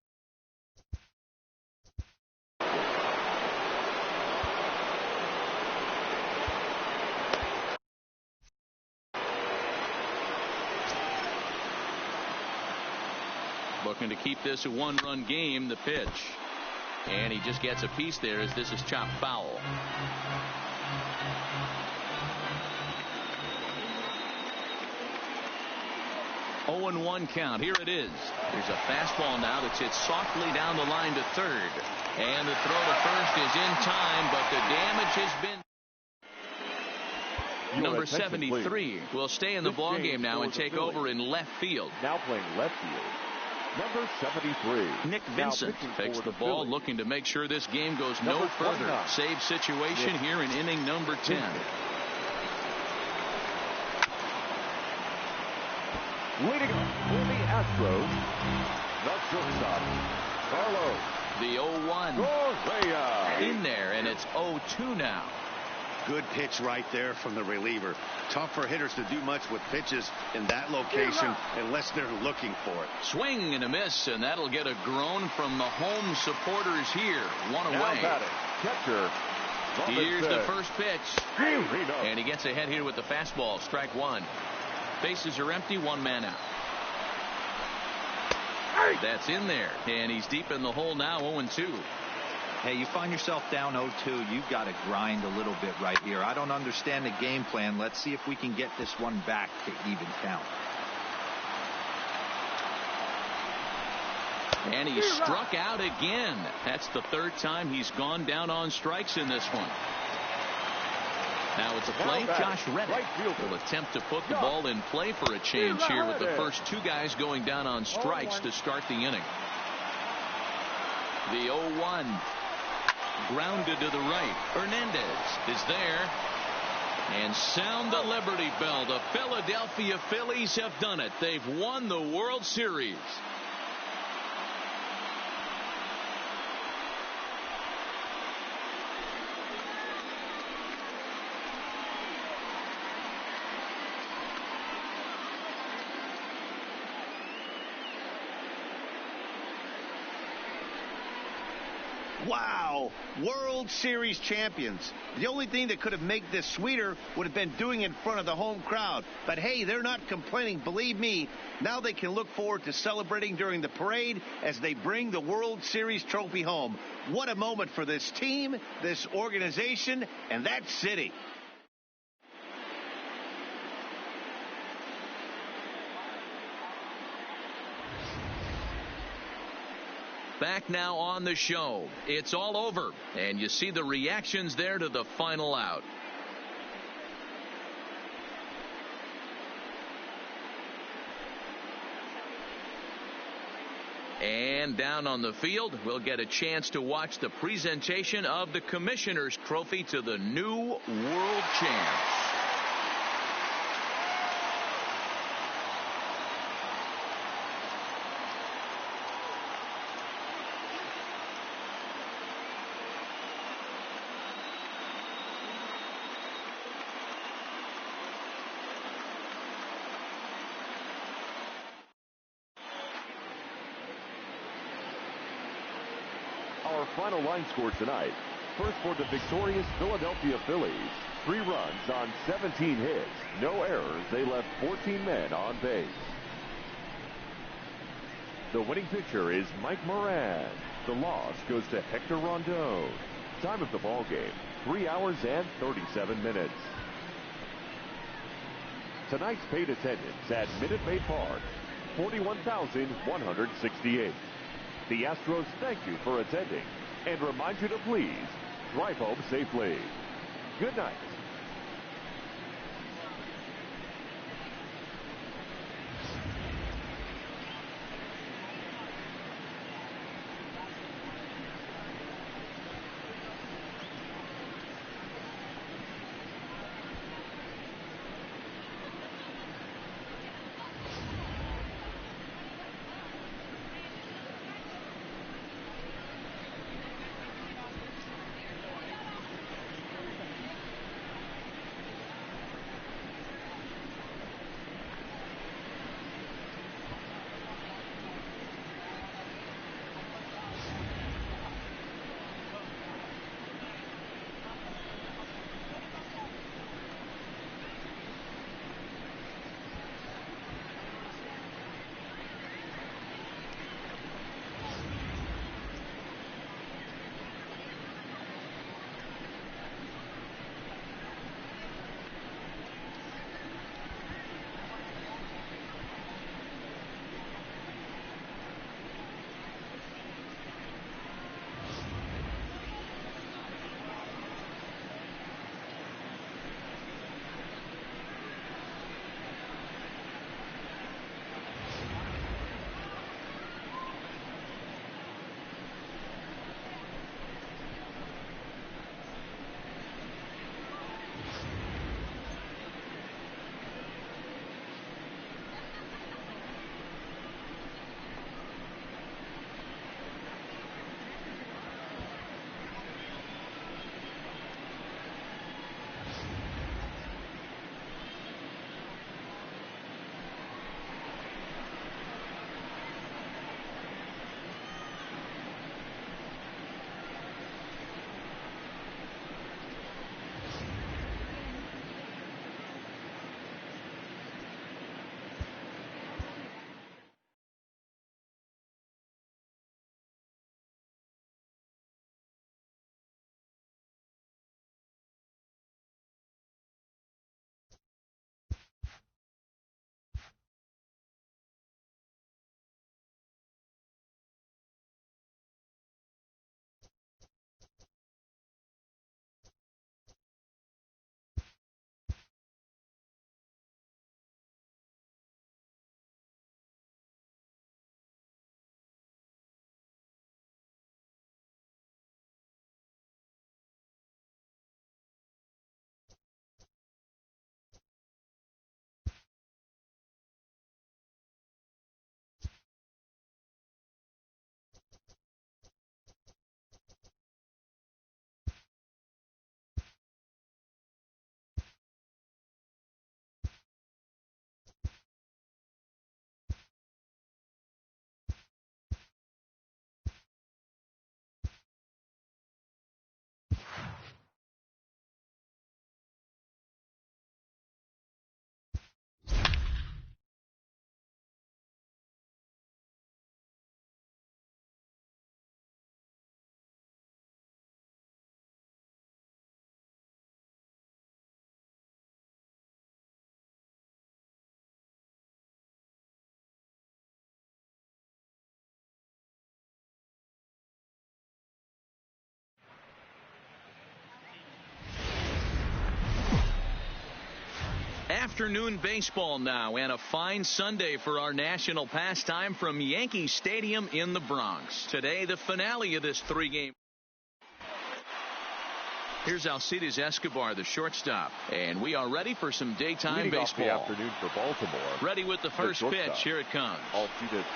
Looking to keep this a one-run game, the pitch. And he just gets a piece there as this is chopped foul. Oh, 0-1 count. Here it is. There's a fastball now that's hit softly down the line to third. And the throw to first is in time, but the damage has been... Number 73 will stay in the ballgame now and take over in left field. Now playing left field, number 73. Nick Vincent takes the ball, looking to make sure this game goes no further. Save situation here in inning number 10. Leading off for the Astros, the shortstop, Carlos. The 0-1 in there, and it's 0-2 now. Good pitch right there from the reliever. Tough for hitters to do much with pitches in that location unless they're looking for it. Swing and a miss, and that'll get a groan from the home supporters here. One away. Catcher. Here's the first pitch. And he gets ahead here with the fastball. Strike one. Bases are empty, one man out. That's in there, and he's deep in the hole now, 0-2. Hey, you find yourself down 0-2, you've got to grind a little bit right here. I don't understand the game plan. Let's see if we can get this one back to even count. And he struck out again. That's the third time he's gone down on strikes in this one. Now it's a play. Josh Reddick will attempt to put the ball in play for a change here with the first two guys going down on strikes to start the inning. The 0-1. Grounded to the right. Hernandez is there. And sound the Liberty Bell. The Philadelphia Phillies have done it. They've won the World Series. Wow, World Series champions. The only thing that could have made this sweeter would have been doing it in front of the home crowd. But hey, they're not complaining. Believe me, now they can look forward to celebrating during the parade as they bring the World Series trophy home. What a moment for this team, this organization, and that city. Back now on the show. It's all over, and you see the reactions there to the final out. And down on the field, we'll get a chance to watch the presentation of the Commissioner's Trophy to the new world champs. Our final line score tonight. First for the victorious Philadelphia Phillies. 3 runs on 17 hits. No errors. They left 14 men on base. The winning pitcher is Mike Moran. The loss goes to Hector Rondon. Time of the ball game, 3 hours and 37 minutes. Tonight's paid attendance at Minute Maid Park, 41,168. The Astros thank you for attending and remind you to please drive home safely. Good night. Afternoon baseball now, and a fine Sunday for our national pastime from Yankee Stadium in the Bronx. Today, the finale of this three-game. Here's Alcides Escobar, the shortstop, and we are ready for some daytime Leading baseball. Off the afternoon for Baltimore. Ready with the first pitch. Here it comes. Alcides.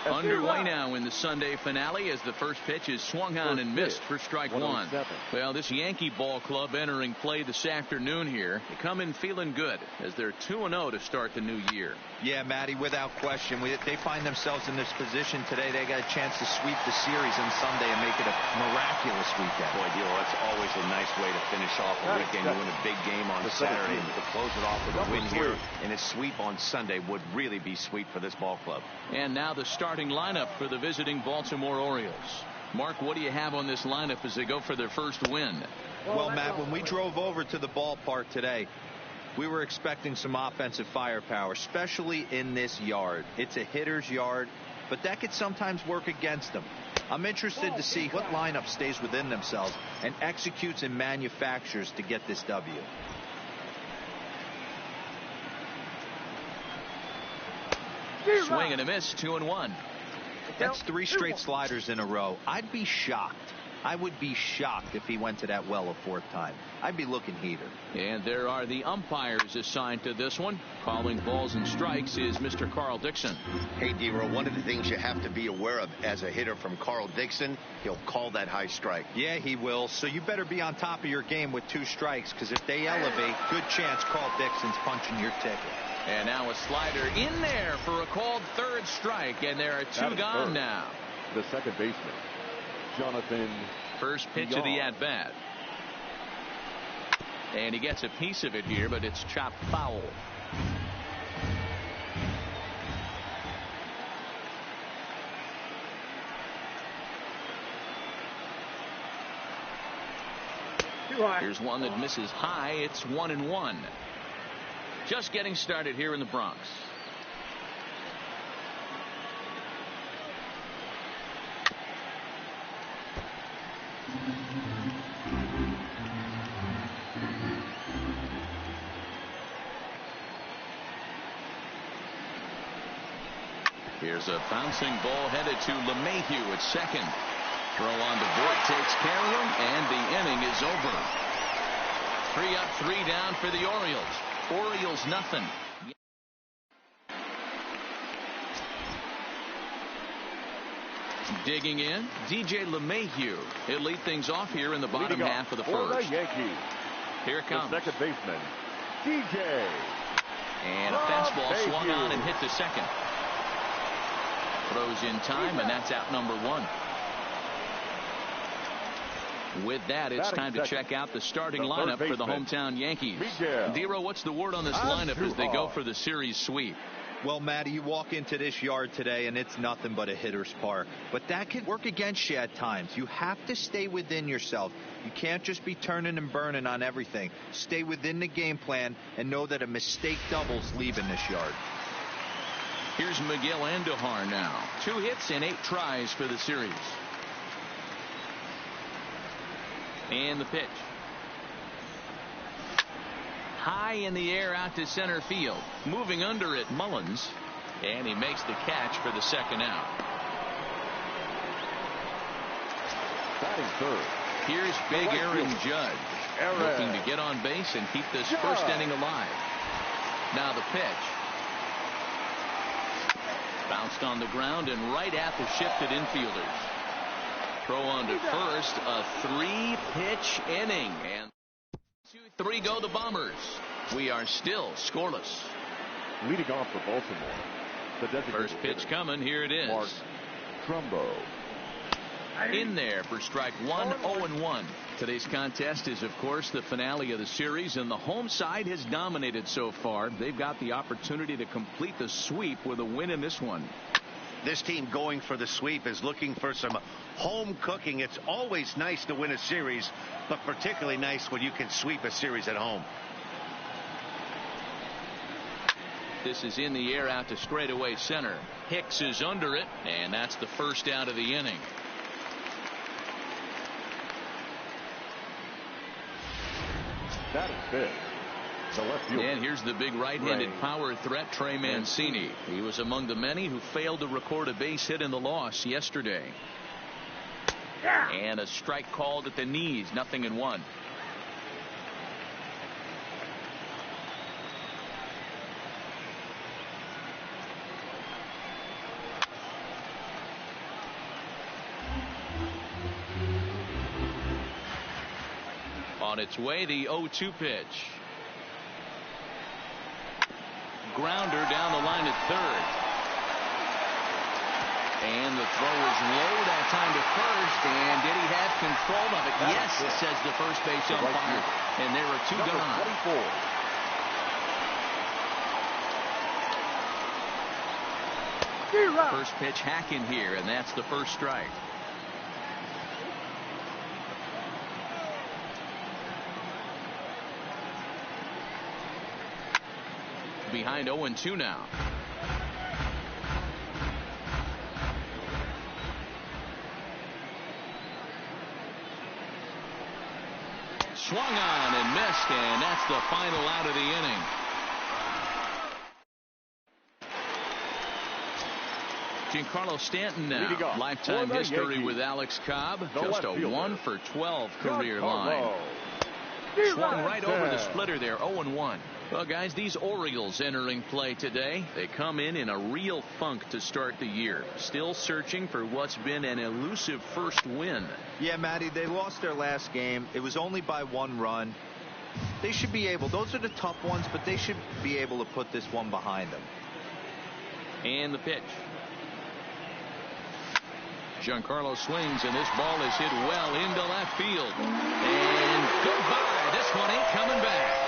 Underway now in the Sunday finale as the first pitch is swung on and missed for strike one. Well, this Yankee ball club entering play this afternoon here. They come in feeling good as they're 2-0 to start the new year. Yeah, Matty, without question. They find themselves in this position today. They got a chance to sweep the series on Sunday and make it a miraculous weekend. Boy, Dilo, that's always a nice way to finish off a weekend. You win a big game on Saturday and to close it off with a win here. And a sweep on Sunday would really be sweet for this ball club. And now the starting lineup for the visiting Baltimore Orioles. Mark, what do you have on this lineup as they go for their first win? Well, Matt, when we drove over to the ballpark today, we were expecting some offensive firepower, especially in this yard. It's a hitter's yard, but that could sometimes work against them. I'm interested to see what lineup stays within themselves and executes and manufactures to get this W. Swing and a miss, 2-1. That's 3 straight sliders in a row. I'd be shocked. I would be shocked if he went to that well a 4th time. I'd be looking heater. And there are the umpires assigned to this one. Calling balls and strikes is Mr. Carl Dixon. Hey, D-Row, one of the things you have to be aware of as a hitter from Carl Dixon, he'll call that high strike. Yeah, he will. So you better be on top of your game with 2 strikes, because if they elevate, good chance Carl Dixon's punching your ticket. And now a slider in there for a called 3rd strike, and there are 2 gone now. The second baseman, Jonathan. First pitch of the at-bat. And he gets a piece of it here, but it's chopped foul. Here's one that misses high. It's 1-1. Just getting started here in the Bronx. Here's a bouncing ball headed to LeMahieu at second. Throw on to Voigt takes care of him, and the inning is over. 3 up, 3 down for the Orioles. Orioles nothing. Digging in, DJ LeMahieu. He'll lead things off here in the bottom half of the first. Yankees. Here it comes. The second baseman, DJ. And a fastball swung on and hit to second. Throws in time, and that's out number 1. With that, it's time to check out the starting lineup for the hometown Yankees. Dero, what's the word on this lineup as they go for the series sweep? Well, Matty, you walk into this yard today, and it's nothing but a hitter's park. But that could work against you at times. You have to stay within yourself. You can't just be turning and burning on everything. Stay within the game plan and know that a mistake double's leaving this yard. Here's Miguel Andujar now. 2 hits and 8 tries for the series. And the pitch. High in the air out to center field. Moving under it, Mullins. And he makes the catch for the second out. Batting third. Here's big Aaron Judge. Looking to get on base and keep this first inning alive. Now the pitch. Bounced on the ground and right at the shifted infielders. Throw on to first. A 3-pitch inning. And 2-3 go the Bombers. We are still scoreless. Leading off for Baltimore, the designated first pitch coming. Here it is. Mark Trumbo. In there for strike 1, 0-1. Today's contest is, of course, the finale of the series, and the home side has dominated so far. They've got the opportunity to complete the sweep with a win in this one. This team going for the sweep is looking for some home cooking. It's always nice to win a series, but particularly nice when you can sweep a series at home. This is in the air out to straightaway center. Hicks is under it, and that's the first out of the inning. That is big. And here's the big right-handed power threat, Trey Mancini. He was among the many who failed to record a base hit in the loss yesterday. And a strike called at the knees, 0-1. On its way, the 0-2 pitch. Grounder down the line at third. And the throw is low that time to first. And did he have control of it? Yes, says the first base umpire. And there are 2 gone. First pitch hack in here, and that's the first strike. behind 0-2 now. Swung on and missed, and that's the final out of the inning. Giancarlo Stanton now. Lifetime history with Alex Cobb. Just a 1-for-12 career line. Swung right over the splitter there. 0-1. Well, guys, these Orioles entering play today. They come in a real funk to start the year. Still searching for what's been an elusive first win. Yeah, Matty, they lost their last game. It was only by 1 run. They should be able, those are the tough ones, but they should be able to put this one behind them. And the pitch. Giancarlo swings, and this ball is hit well into left field. And goodbye. This one ain't coming back.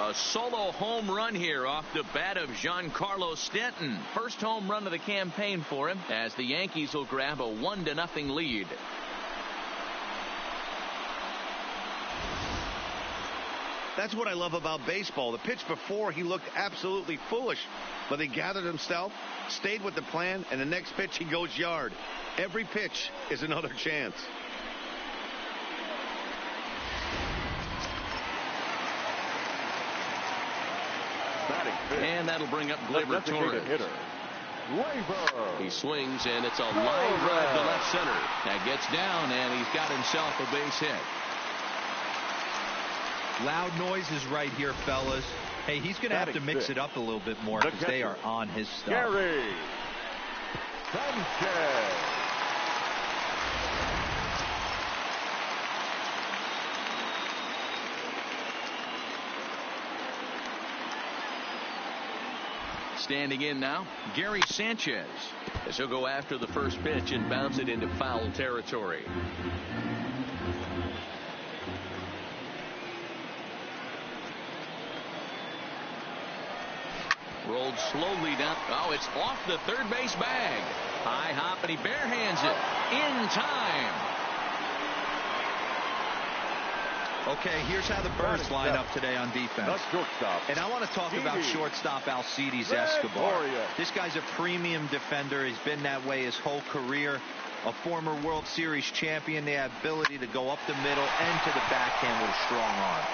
A solo home run here off the bat of Giancarlo Stanton. First home run of the campaign for him, as the Yankees will grab a 1-0 lead. That's what I love about baseball. The pitch before, he looked absolutely foolish, but he gathered himself, stayed with the plan, and the next pitch he goes yard. Every pitch is another chance. And that'll bring up Gleyber Torres. He swings, and it's a line drive to left center. That gets down, and he's got himself a base hit. Loud noises right here, fellas. Hey, he's going to have to mix it up a little bit more because they are on his stuff. Gary Sanchez. Standing in now, Gary Sanchez, as he'll go after the first pitch and bounce it into foul territory. Rolled slowly down. Oh, it's off the third base bag. High hop, and he barehands it in time. Okay, here's how the Birds line up today on defense. And I want to talk about shortstop Alcides Escobar. This guy's a premium defender. He's been that way his whole career. A former World Series champion. The ability to go up the middle and to the backhand with a strong arm.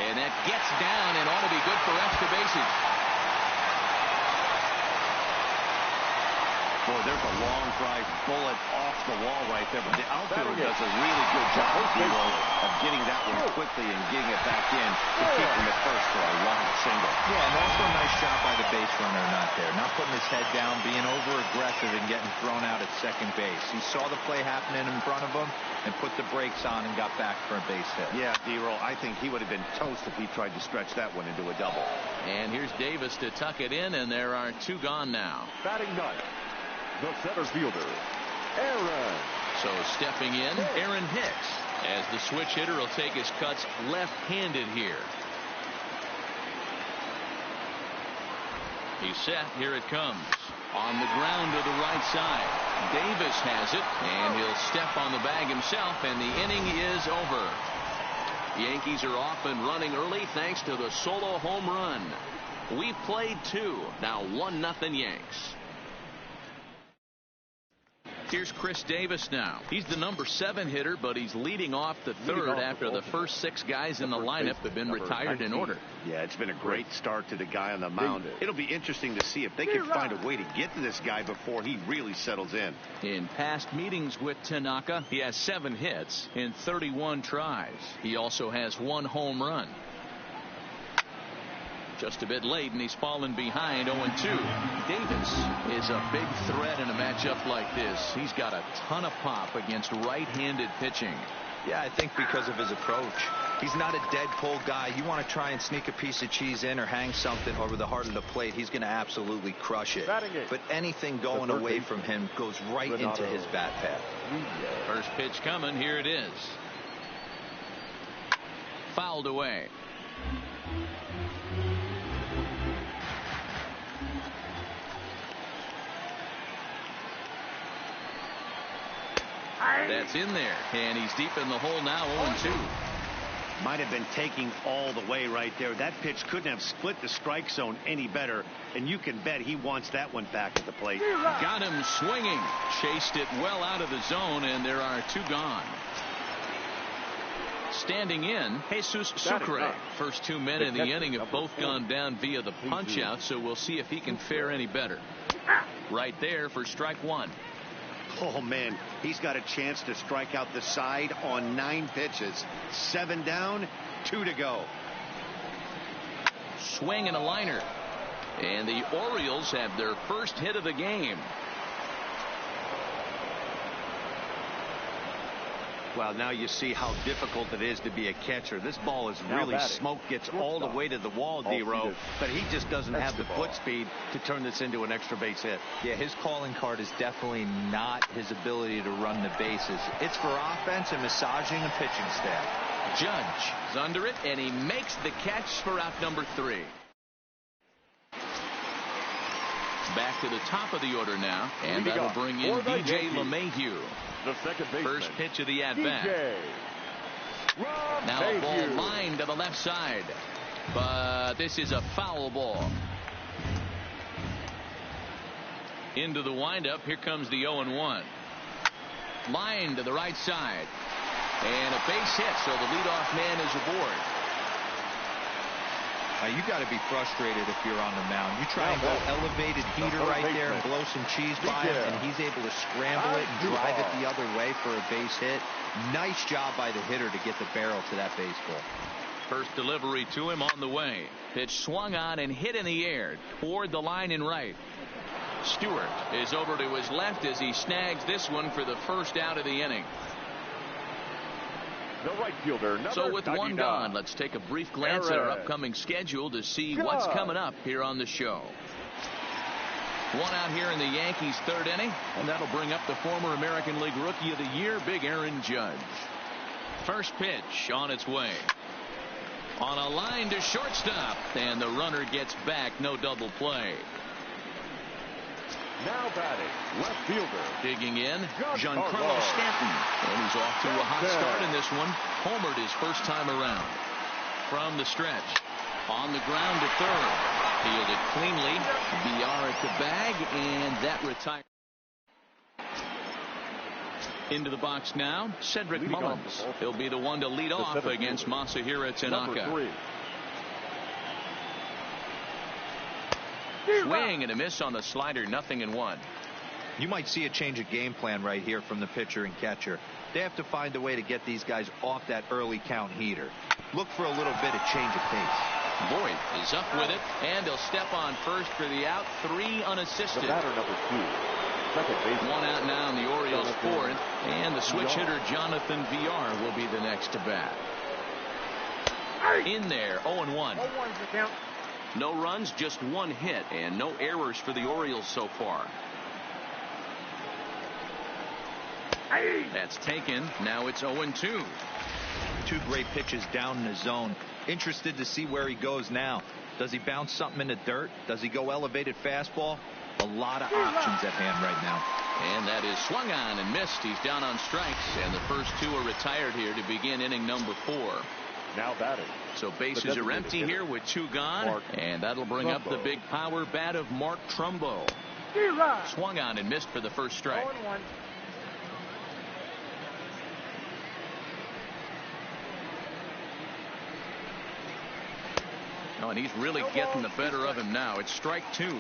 And that gets down and ought to be good for extra bases. Boy, there's a long drive bullet off the wall right there. But the outfielder does a really good job of getting that one quickly and getting it back in to keep him at first for a long single. Yeah, and also a nice shot by the base runner not there. Not putting his head down, being over-aggressive and getting thrown out at second base. He saw the play happening in front of him and put the brakes on and got back for a base hit. Yeah, D-Roll, I think he would have been toast if he tried to stretch that one into a double. And here's Davis to tuck it in, and there are 2 gone now. Batting ninth, the center fielder, Aaron. So stepping in, Aaron Hicks, as the switch hitter will take his cuts left-handed here. He's set. Here it comes. On the ground to the right side. Davis has it, and he'll step on the bag himself, and the inning is over. Yankees are off and running early thanks to the solo home run. We played 2. Now 1-0 Yanks. Here's Chris Davis now. He's the number 7 hitter, but he's leading off the third after the first 6 guys in the lineup have been retired in order. Yeah, it's been a great start to the guy on the mound. It'll be interesting to see if they can find a way to get to this guy before he really settles in. In past meetings with Tanaka, he has 7 hits in 31 tries. He also has 1 home run. Just a bit late, and he's fallen behind 0-2. Davis is a big threat in a matchup like this. He's got a ton of pop against right-handed pitching. Yeah, I think because of his approach. He's not a dead pull guy. You want to try and sneak a piece of cheese in or hang something over the heart of the plate, he's going to absolutely crush it. But anything going away from him goes right into his bat path. First pitch coming. Here it is. Fouled away. That's in there, and he's deep in the hole now, 0-2. might have been taking all the way right there. That pitch couldn't have split the strike zone any better, and you can bet he wants that one back at the plate. Got him swinging. Chased it well out of the zone, and there are 2 gone. Standing in, Jesus Sucre. First 2 men in the inning have both gone down via the punch out, so we'll see if he can fare any better. Right there for strike 1. Oh, man, he's got a chance to strike out the side on 9 pitches. 7 down, 2 to go. Swing and a liner. And the Orioles have their first hit of the game. Well, now you see how difficult it is to be a catcher. This ball is really smoked, gets all the way to the wall, D-Row, but he just doesn't have the foot speed to turn this into an extra base hit. Yeah, his calling card is definitely not his ability to run the bases. It's for offense and massaging a pitching staff. Judge is under it, and he makes the catch for out number 3. Back to the top of the order now, and that'll bring in DJ LeMahieu. The second baseman. First pitch of the at-bat. Now a ball lined to the left side, but this is a foul ball. Into the windup. Here comes the 0-1. Line to the right side, and a base hit, so the leadoff man is aboard. You got to be frustrated if you're on the mound. You try and go elevated heater right there and blow some cheese by him, and he's able to scramble it and drive it the other way for a base hit. Nice job by the hitter to get the barrel to that baseball. First delivery to him on the way. Pitch swung on and hit in the air toward the line and right. Stewart is over to his left as he snags this one for the first out of the inning. The right fielder, so with 1 gone, let's take a brief glance at our upcoming schedule to see what's coming up here on the show. 1 out here in the Yankees' 3rd inning, and that'll bring up the former American League Rookie of the Year, Big Aaron Judge. First pitch on its way. On a line to shortstop, and the runner gets back. No double play. Now batting, left fielder. Digging in, Giancarlo Stanton. And he's off to a hot start in this one. Homered his first time around. From the stretch. On the ground to third. Fielded cleanly. BR at the bag, and that retires. Into the box now, Cedric Mullins. He'll be the one to lead off against Masahiro Tanaka. Swing and a miss on the slider, 0-1. You might see a change of game plan right here from the pitcher and catcher. They have to find a way to get these guys off that early count heater. Look for a little bit of change of pace. Boyd is up with it, and he'll step on first for the out. 3 unassisted. The batter number 2. Second base. 1 out now in the Orioles' 4th, and the switch hitter Jonathan VR will be the next to bat. In there, 0-1. No runs, just 1 hit, and no errors for the Orioles so far. That's taken. Now it's 0-2. 2 great pitches down in the zone. Interested to see where he goes now. Does he bounce something in the dirt? Does he go elevated fastball? A lot of options at hand right now. And that is swung on and missed. He's down on strikes, and the first 2 are retired here to begin inning number 4. Now batting. So bases are empty here with 2 gone, and that'll bring up the big power bat of Mark Trumbo. Swung on and missed for the first strike. 0-1. Oh, and he's really getting the better of him now. It's strike 2.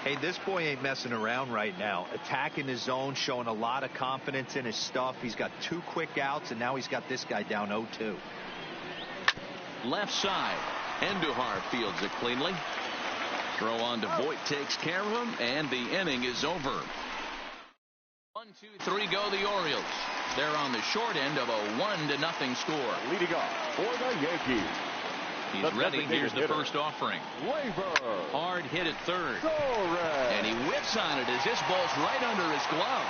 Hey, this boy ain't messing around right now. Attacking his zone, showing a lot of confidence in his stuff. He's got 2 quick outs, and now he's got this guy down 0-2. Left side. Andujar fields it cleanly. Throw on to Voit takes care of him, and the inning is over. 1, 2, 3 go the Orioles. They're on the short end of a 1-0 score. Leading off for the Yankees. He's ready. Here's the first offering. Labor. Hard hit at third. Torres. And he whips on it as this ball's right under his glove.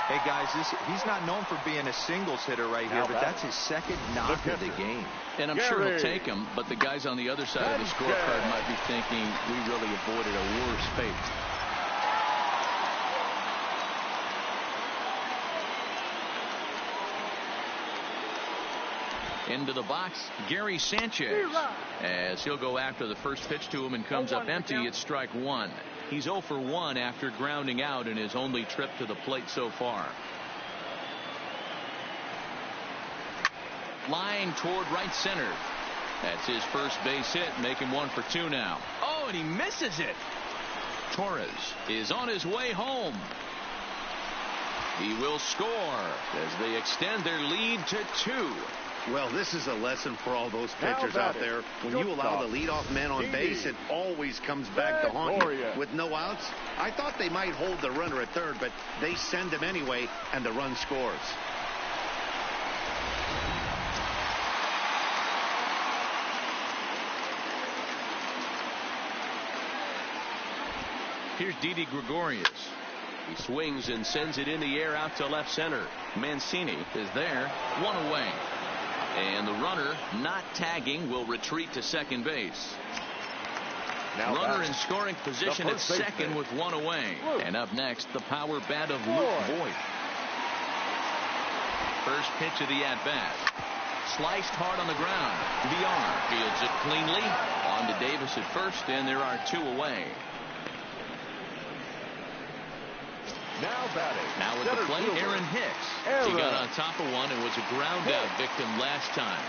Hey, guys, he's not known for being a singles hitter right here, but that's his second knock of the game. And I'm sure he'll take him, but the guys on the other side of the scorecard might be thinking we really avoided a worse fate. Into the box, Gary Sanchez. As he'll go after the first pitch to him and comes up empty, it's strike one. He's 0 for 1 after grounding out in his only trip to the plate so far. Line toward right center. That's his first base hit, make him 1 for 2 now. Oh, and he misses it. Torres is on his way home. He will score as they extend their lead to 2. Well, this is a lesson for all those pitchers out there. When you allow the leadoff man on base, it always comes back to haunt you. With no outs, I thought they might hold the runner at third, but they send him anyway, and the run scores. Here's Didi Gregorius. He swings and sends it in the air out to left center. Mancini is there, 1 away. And the runner, not tagging, will retreat to second base. Now runner in scoring position at second with 1 away. And up next, the power bat of Luke Voigt. First pitch of the at-bat. Sliced hard on the ground. VR fields it cleanly. On to Davis at first, and there are 2 away. Now with the plate, Aaron Hicks. He got on top of one and was a ground out victim last time.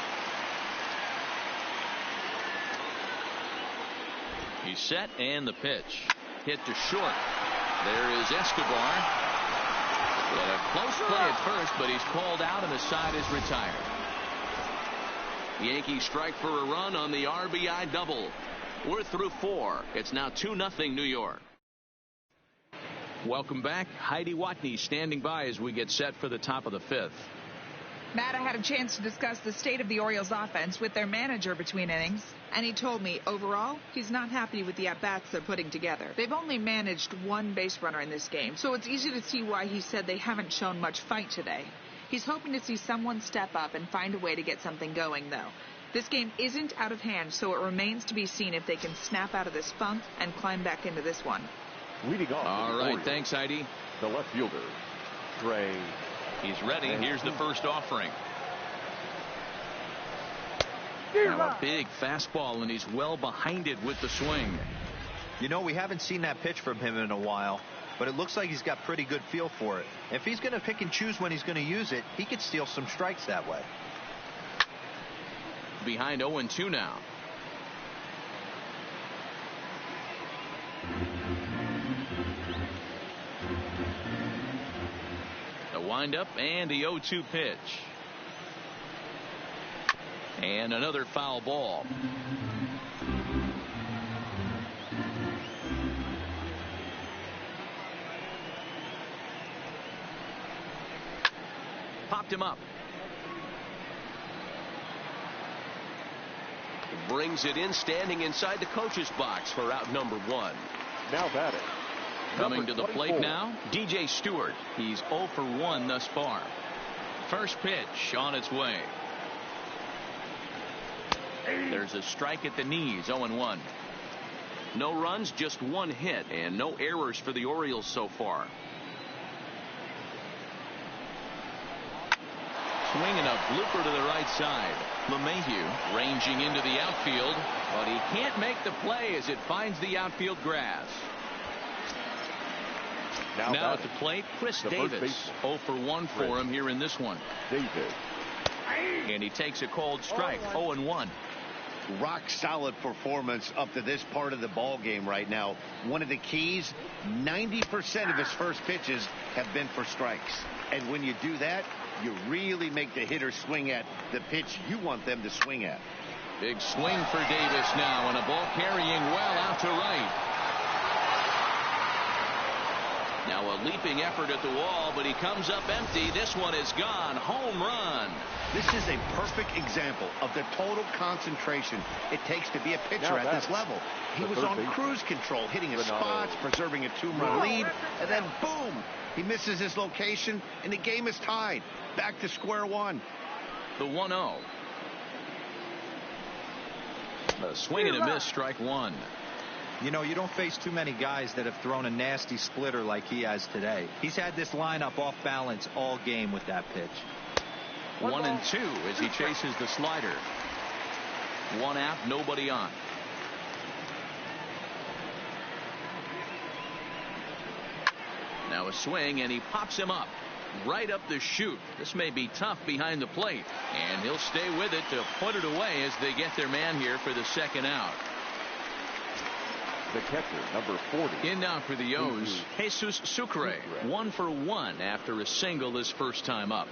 He's set, and the pitch. Hit to short. There is Escobar. Well, a close play at first, but he's called out and the side is retired. Yankees strike for a run on the RBI double. We're through 4. It's now 2-0 New York. Welcome back. Heidi Watney standing by as we get set for the top of the 5th. Matt, I had a chance to discuss the state of the Orioles offense with their manager between innings, and he told me overall he's not happy with the at-bats they're putting together. They've only managed 1 base runner in this game, so it's easy to see why he said they haven't shown much fight today. He's hoping to see someone step up and find a way to get something going, though. This game isn't out of hand, so it remains to be seen if they can snap out of this funk and climb back into this one. Leading off. All right, thanks, Heidi. The left fielder, Trey. He's ready. Here's the first offering. Now a big fastball, and he's well behind it with the swing. You know, we haven't seen that pitch from him in a while, but it looks like he's got pretty good feel for it. If he's going to pick and choose when he's going to use it, he could steal some strikes that way. Behind 0-2 now. The windup and the 0-2 pitch. And another foul ball. Popped him up. Brings it in, standing inside the coach's box for out number 1. Now batting. Coming to the plate now, DJ Stewart. He's 0 for 1 thus far. First pitch on its way. There's a strike at the knees, 0-1. No runs, just 1 hit, and no errors for the Orioles so far. Swinging a blooper to the right side. LeMahieu ranging into the outfield, but he can't make the play as it finds the outfield grass. Now at the plate, Chris Davis. 0 for 1 for him here in this one. Davis. And he takes a cold strike, 0-1. Rock solid performance up to this part of the ball game right now. One of the keys, 90% of his first pitches have been for strikes. And when you do that, you really make the hitter swing at the pitch you want them to swing at. Big swing for Davis now, and a ball carrying well out to right. Now a leaping effort at the wall, but he comes up empty. This one is gone. Home run. This is a perfect example of the total concentration it takes to be a pitcher at this level. He was on cruise control, hitting his spots, preserving a 2-run lead, and then boom, he misses his location, and the game is tied. Back to square one. The 1-0. A swing and a miss, strike 1. You know, you don't face too many guys that have thrown a nasty splitter like he has today. He's had this lineup off balance all game with that pitch. 1-2 as he chases the slider. One out, nobody on. Now a swing, and he pops him up right up the chute. This may be tough behind the plate, and he'll stay with it to put it away as they get their man here for the second out. The catcher, number 40. In now for the O's, Jesus Sucre. 1 for 1 after a single his first time up.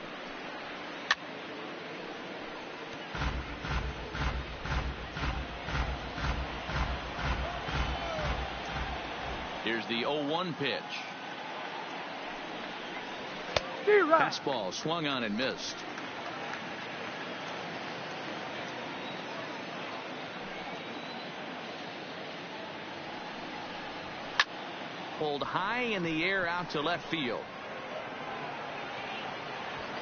Here's the 0-1 pitch. Fastball swung on and missed. Pulled high in the air out to left field.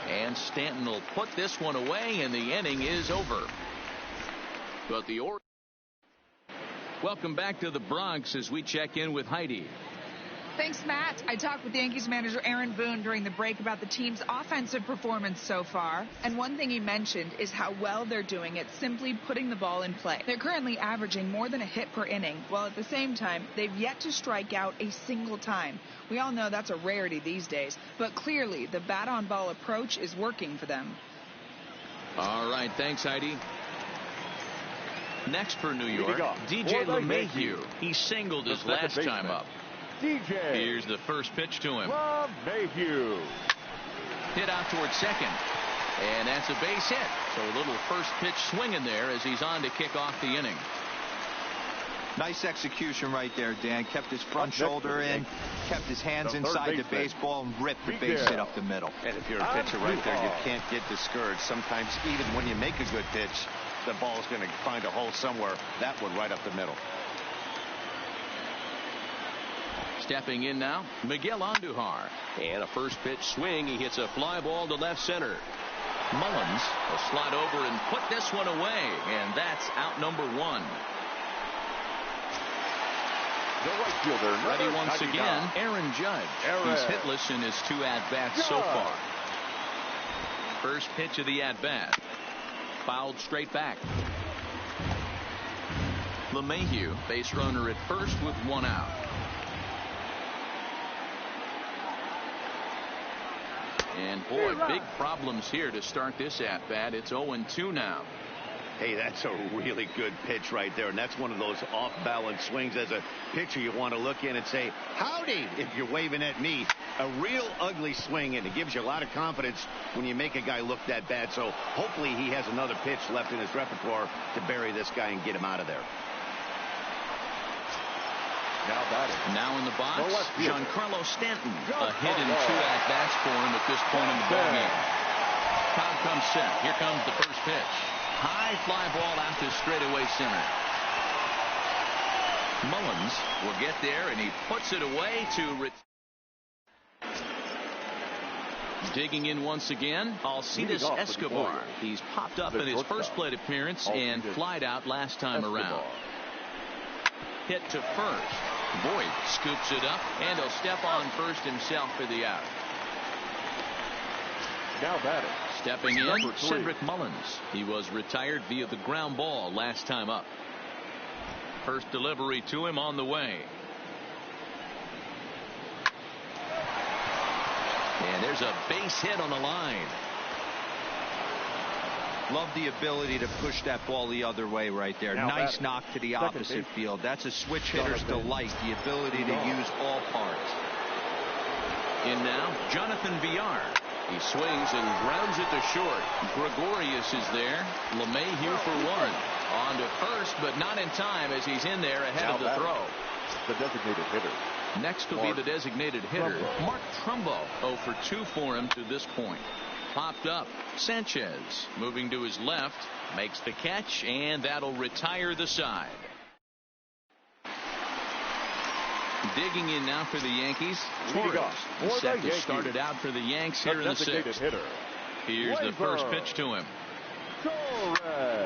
And Stanton will put this one away, and the inning is over. But the Orioles. Welcome back to the Bronx as we check in with Heidi. Thanks, Matt. I talked with Yankees manager Aaron Boone during the break about the team's offensive performance so far. And one thing he mentioned is how well they're doing at simply putting the ball in play. They're currently averaging more than a hit per inning, while at the same time, they've yet to strike out a single time. We all know that's a rarity these days, but clearly the bat-on-ball approach is working for them. All right, thanks, Heidi. Next for New York, DJ LeMahieu. He singled his last time up. DJ. Here's the first pitch to him. LeMahieu. Hit out towards second. And that's a base hit. So a little first pitch swinging there as he's on to kick off the inning. Nice execution right there, Dan. Kept his front shoulder in, kept his hands inside the baseball, and ripped the base hit up the middle. And if you're a pitcher right there, you can't get discouraged. Sometimes even when you make a good pitch, the ball's going to find a hole somewhere. That one right up the middle. Stepping in now, Miguel Andujar. And a first pitch swing. He hits a fly ball to left center. Mullins will slide over and put this one away, and that's out number 1. The right fielder, ready once again, Aaron Judge. He's hitless in his 2 at-bats so far. First pitch of the at-bat. Fouled straight back. LeMahieu, base runner at first with 1 out. And boy, big problems here to start this at-bat. It's 0-2 now. Hey, that's a really good pitch right there, and that's one of those off-balance swings. As a pitcher, you want to look in and say, howdy, if you're waving at me. A real ugly swing, and it gives you a lot of confidence when you make a guy look that bad. So hopefully he has another pitch left in his repertoire to bury this guy and get him out of there. Now in the box, Giancarlo Stanton. A hit in 2 at-bats for him at this point in the ballgame. Crowd comes set. Here comes the first pitch. High fly ball out to straightaway center. Mullins will get there, and he puts it away to digging in once again, Alcides Escobar. He's popped up in his first plate appearance and flied out last time around. Hit to first. Boyd scoops it up, and he'll step on first himself for the out. Now batting. Stepping in, Cedric Mullins. He was retired via the ground ball last time up. First delivery to him on the way. And there's a base hit on the line. Love the ability to push that ball the other way right there. Nice knock to the opposite field. That's a switch hitter's delight, the ability to use all parts. In now, Jonathan Villar. He swings and grounds it to short. Gregorius is there. LeMahieu for 1. On to first, but not in time as he's in there ahead of the throw. The designated hitter. Next will be the designated hitter, Mark Trumbo. 0 for 2 for him to this point. Popped up. Sanchez moving to his left, makes the catch, and that'll retire the side. Digging in now for the Yankees, Torres. Set to start it out for the Yanks here in the 6th. Here's the first pitch to him.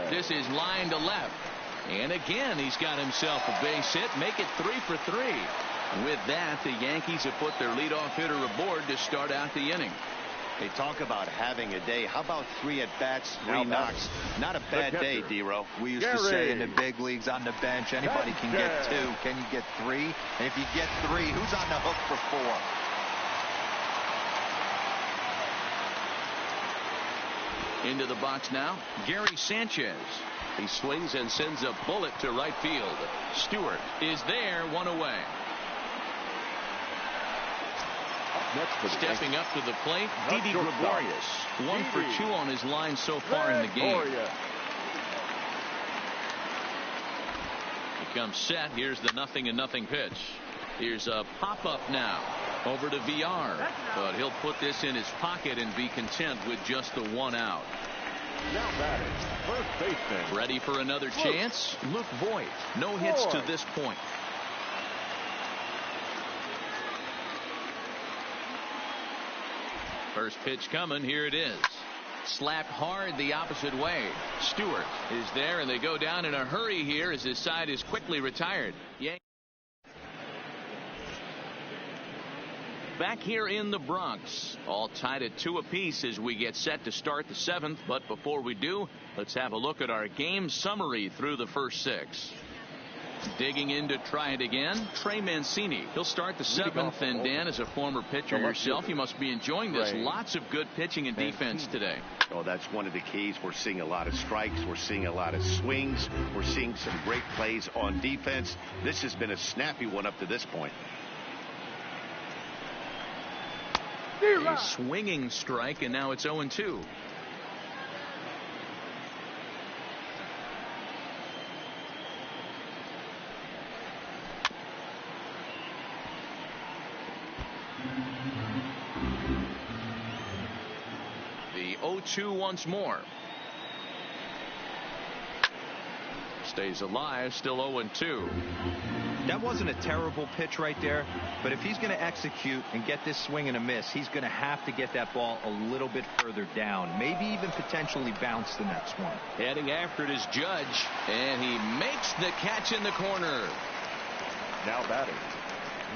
This is line to left. And again, he's got himself a base hit. Make it 3 for 3. With that, the Yankees have put their leadoff hitter aboard to start out the inning. They talk about having a day. How about 3 at-bats, 3 knocks? Not a bad day, D-Row. We used to say in the big leagues on the bench, anybody can get 2. Can you get 3? And if you get 3, who's on the hook for 4? Into the box now, Gary Sanchez. He swings and sends a bullet to right field. Stewart is there, 1 away. Stepping up to the plate, Didi Gregorius. 1 for 2 on his line so far in the game. He comes set. Here's the 0-0 pitch. Here's a pop-up now. Over to VR. But he'll put this in his pocket and be content with just the 1 out. Now batting, first baseman. Ready for another chance? Luke Voigt. No hits to this point. First pitch coming. Here it is. Slapped hard the opposite way. Stewart is there, and they go down in a hurry here as his side is quickly retired. Back here in the Bronx, all tied at 2 apiece as we get set to start the 7th. But before we do, let's have a look at our game summary through the first 6. Digging in to try it again, Trey Mancini. He'll start the 7th, and Dan, as a former pitcher yourself, you must be enjoying this. Lots of good pitching and defense today. Oh, that's one of the keys. We're seeing a lot of strikes. We're seeing a lot of swings. We're seeing some great plays on defense. This has been a snappy one up to this point. A swinging strike, and now it's 0-2. The 0-2 once more. Stays alive, still 0-2. That wasn't a terrible pitch right there, but if he's going to execute and get this swing and a miss, he's going to have to get that ball a little bit further down, maybe even potentially bounce the next one. Heading after it is Judge, and he makes the catch in the corner. Now batting,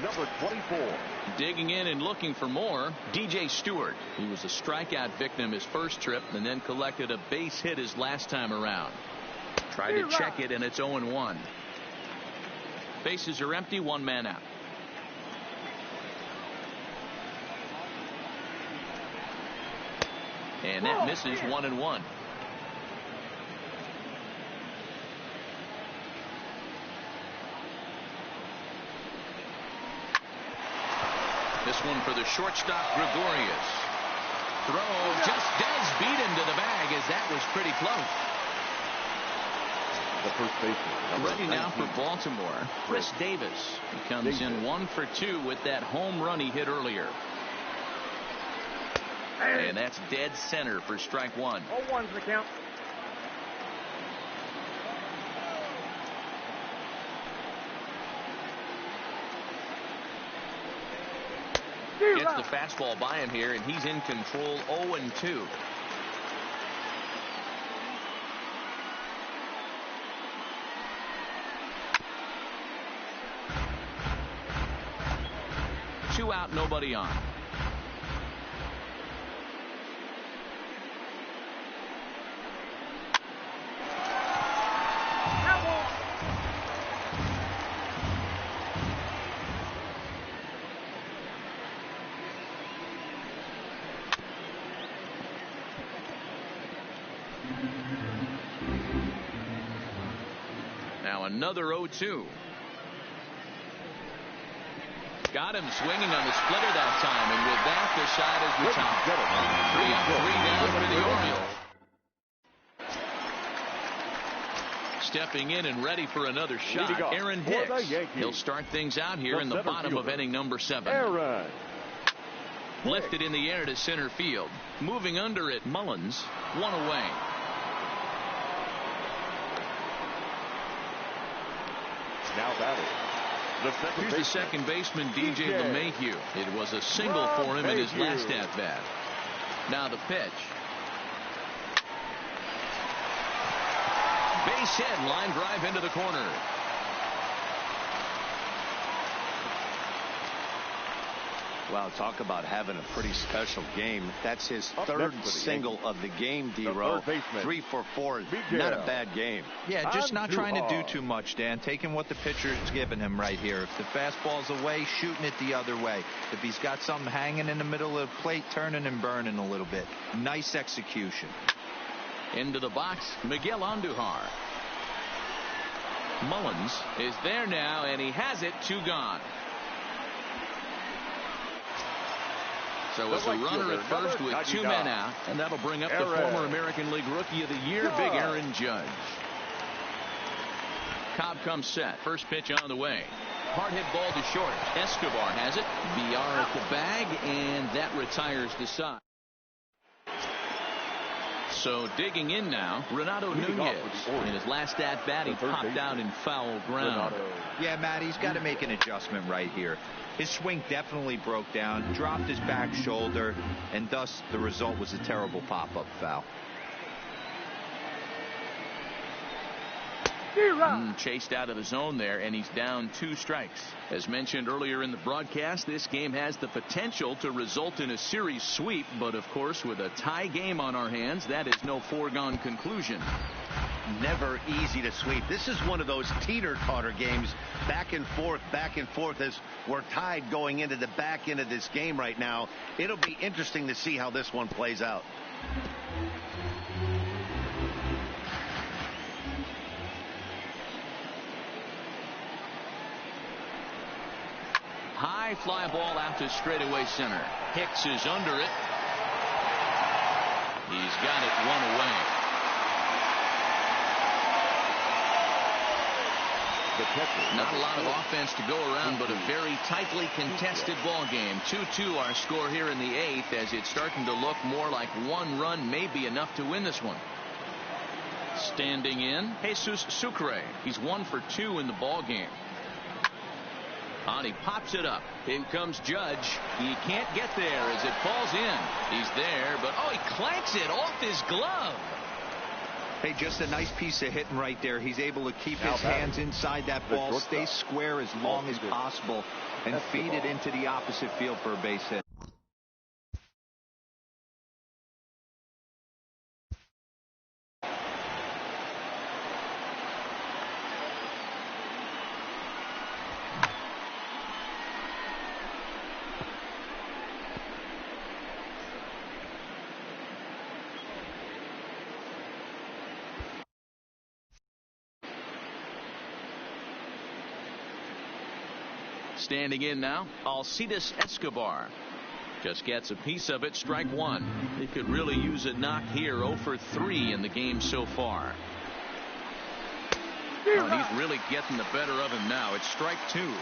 number 24. Digging in and looking for more, DJ Stewart. He was a strikeout victim his first trip and then collected a base hit his last time around. Tried to check it, and it's 0-1. Bases are empty, 1 man out. And that misses, 1-1. This one for the shortstop, Gregorius. Throw just does beat him to the bag, as that was pretty close. The first baseman. Ready now for Baltimore, Chris Davis. He comes in 1 for 2 with that home run he hit earlier. And that's dead center for strike 1. 0-1's the count. Gets the fastball by him here, and he's in control. 0-2. Two out, nobody on. Now another 0-2. Got him swinging on the splitter that time, and with that, the side is retired. 3 down for the Orioles. Stepping in and ready for another shot, Aaron Hicks. He'll start things out here in the bottom of inning number 7. Aaron. Lifted in the air to center field. Moving under it, Mullins. 1 away. Now batting. Here's the second baseman, DJ LeMahieu. It was a single for him in his last at-bat. Now the pitch. Base hit, line drive into the corner. Wow, talk about having a pretty special game. That's his third single of the game, D-Row. 3 for 4. Not a bad game. Yeah, just not trying to do too much, Dan. Taking what the pitcher's giving him right here. If the fastball's away, shooting it the other way. If he's got something hanging in the middle of the plate, turning and burning a little bit. Nice execution. Into the box, Miguel Andujar. Mullins is there now, and he has it. 2 gone. So it's a runner at first with 2 men out, and that'll bring up the former American League Rookie of the Year, Big Aaron Judge. Cobb comes set. First pitch on the way. Hard hit ball to short. Escobar has it. BR at the bag, and that retires the side. So digging in now, Renato Nunez. In his last at-bat, he popped out in foul ground. Yeah, Matt, he's got to make an adjustment right here. His swing definitely broke down, dropped his back shoulder, and thus the result was a terrible pop-up foul. Chased out of the zone there, and he's down 2 strikes. As mentioned earlier in the broadcast, this game has the potential to result in a series sweep, but of course with a tie game on our hands, that is no foregone conclusion. Never easy to sweep. This is one of those teeter-totter games, back and forth as we're tied going into the back end of this game right now. It'll be interesting to see how this one plays out. High fly ball out to straightaway center. Hicks is under it. He's got it 1 away. Not a lot of offense to go around, but a very tightly contested ball game. 2-2 our score here in the 8th, as it's starting to look more like 1 run may be enough to win this one. Standing in, Jesus Sucre. He's 1 for 2 in the ball game. And he pops it up. In comes Judge. He can't get there as it falls in. He's there, but he clanks it off his glove. Hey, just a nice piece of hitting right there. He's able to keep his hands inside that ball, stay square as long as possible, and feed it into the opposite field for a base hit. Standing in now, Alcides Escobar. Just gets a piece of it, strike 1. He could really use a knock here. 0 for 3 in the game so far. He's really getting the better of him now. It's strike 2.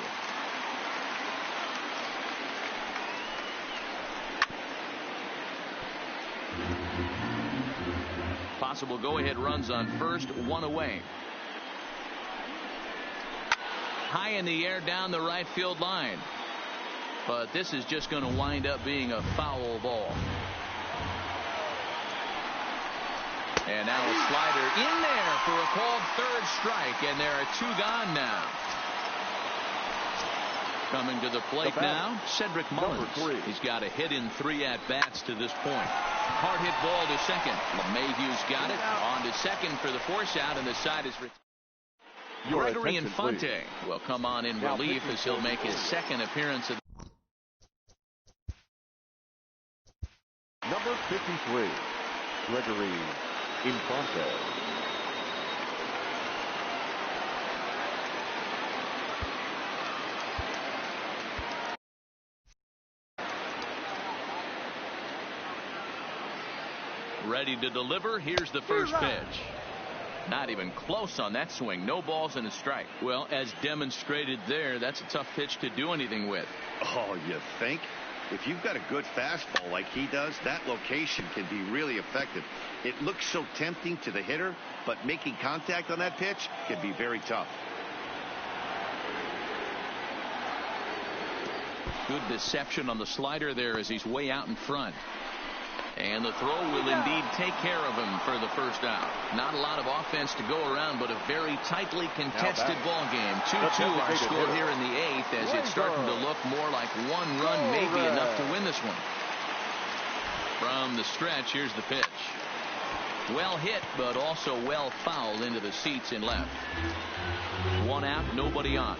Possible go-ahead runs on first, 1 away. High in the air down the right field line. But this is just going to wind up being a foul ball. And now a slider in there for a called 3rd strike, and there are 2 gone now. Coming to the plate now, Cedric Mullins. He's got a hit in 3 at-bats to this point. Hard hit ball to second. LeMahieu's got it. On to second for the force out, and the side is retired. Gregory Infante will come on in relief as he'll make his 2nd appearance of number 53, Gregory Infante. ready to deliver. Here's the first pitch. Not even close on that swing. No balls and a strike. Well, as demonstrated there, that's a tough pitch to do anything with. Oh, you think? If you've got a good fastball like he does, that location can be really effective. It looks so tempting to the hitter, but making contact on that pitch can be very tough. Good deception on the slider there as he's way out in front. And the throw will indeed take care of him for the first out. Not a lot of offense to go around, but a very tightly contested ball game. 2-2 our score here in the 8th, as it's starting to look more like one run may be enough to win this one. From the stretch, here's the pitch. Well hit, but also well fouled into the seats in left. One out, nobody on.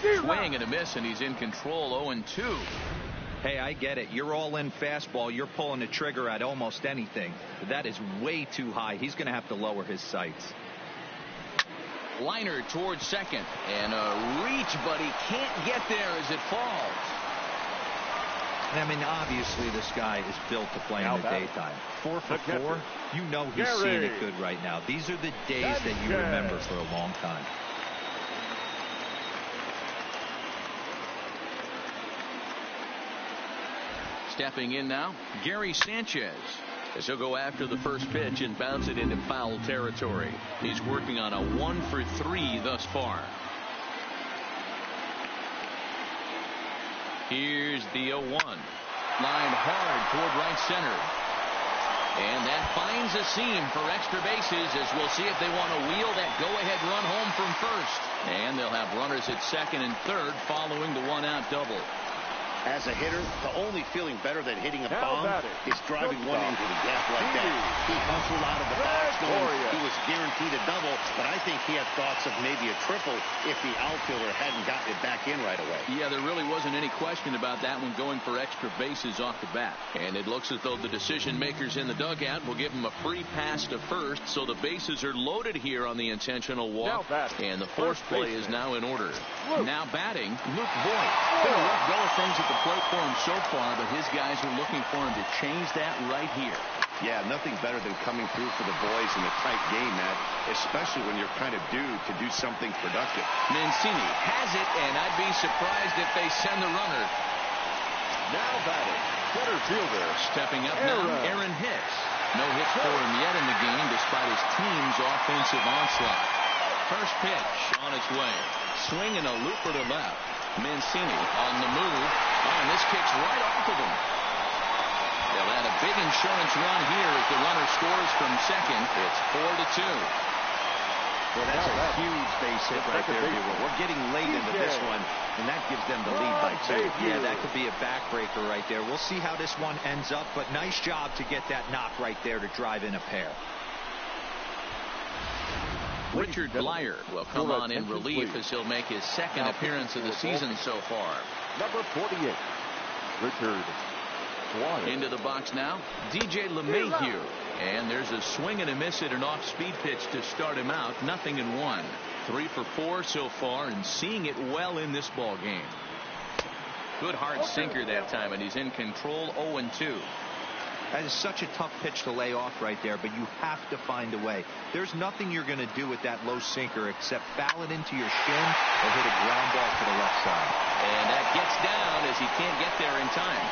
Swing and a miss, and he's in control. 0-2. Hey, I get it. You're all in fastball. You're pulling the trigger at almost anything. That is way too high. He's going to have to lower his sights. Liner towards second, and a reach, but he can't get there as it falls. I mean, obviously this guy is built to play in the daytime. 4 for 4. You know he's seeing it good right now. These are the days that you remember for a long time. Stepping in now, Gary Sanchez, as he'll go after the first pitch and bounce it into foul territory. He's working on a 1 for 3 thus far. Here's the 0-1. Lined hard toward right center. And that finds a seam for extra bases, as we'll see if they want to wheel that go-ahead run home from first. And they'll have runners at second and third following the one-out double. As a hitter, the only feeling better than hitting a bomb is driving one into the gap like that. He hustled out of the box knowing he was guaranteed a double, but I think he had thoughts of maybe a triple if the outfielder hadn't gotten it back in right away. Yeah, there really wasn't any question about that one, going for extra bases off the bat. And it looks as though the decision makers in the dugout will give him a free pass to first, so the bases are loaded here on the intentional walk. And the force play is now in order. Now batting, Luke Voigt. Been a rough go of things at the plate for him so far, but his guys are looking for him to change that right here. Yeah, nothing better than coming through for the boys in a tight game, Matt, especially when you're kind of due to do something productive. Mancini has it, and I'd be surprised if they send the runner. Now batting, center fielder. Stepping up now, Aaron Hicks. No hits for him yet in the game, despite his team's offensive onslaught. First pitch on its way. Swing and a looper to left. Mancini on the move. Oh, and this kicks right off of him. They'll add a big insurance run here as the runner scores from second. It's 4-2. Well, that's a huge base hit right there. We're getting late into this one, and that gives them the lead by 2. Yeah, that could be a backbreaker right there. We'll see how this one ends up, but nice job to get that knock right there to drive in a pair. Richard Blyer will come on in relief as he'll make his second appearance of the season so far. Number 48, Richard Blyer. Into the box now, DJ LeMahieu. And there's a swing and a miss at an off-speed pitch to start him out. 0-1. 3 for 4 so far, and seeing it well in this ball game. Good hard sinker that time, and he's in control. 0-2. That is such a tough pitch to lay off right there, but you have to find a way. There's nothing you're going to do with that low sinker except foul it into your shin or hit a ground ball to the left side. And that gets down as he can't get there in time.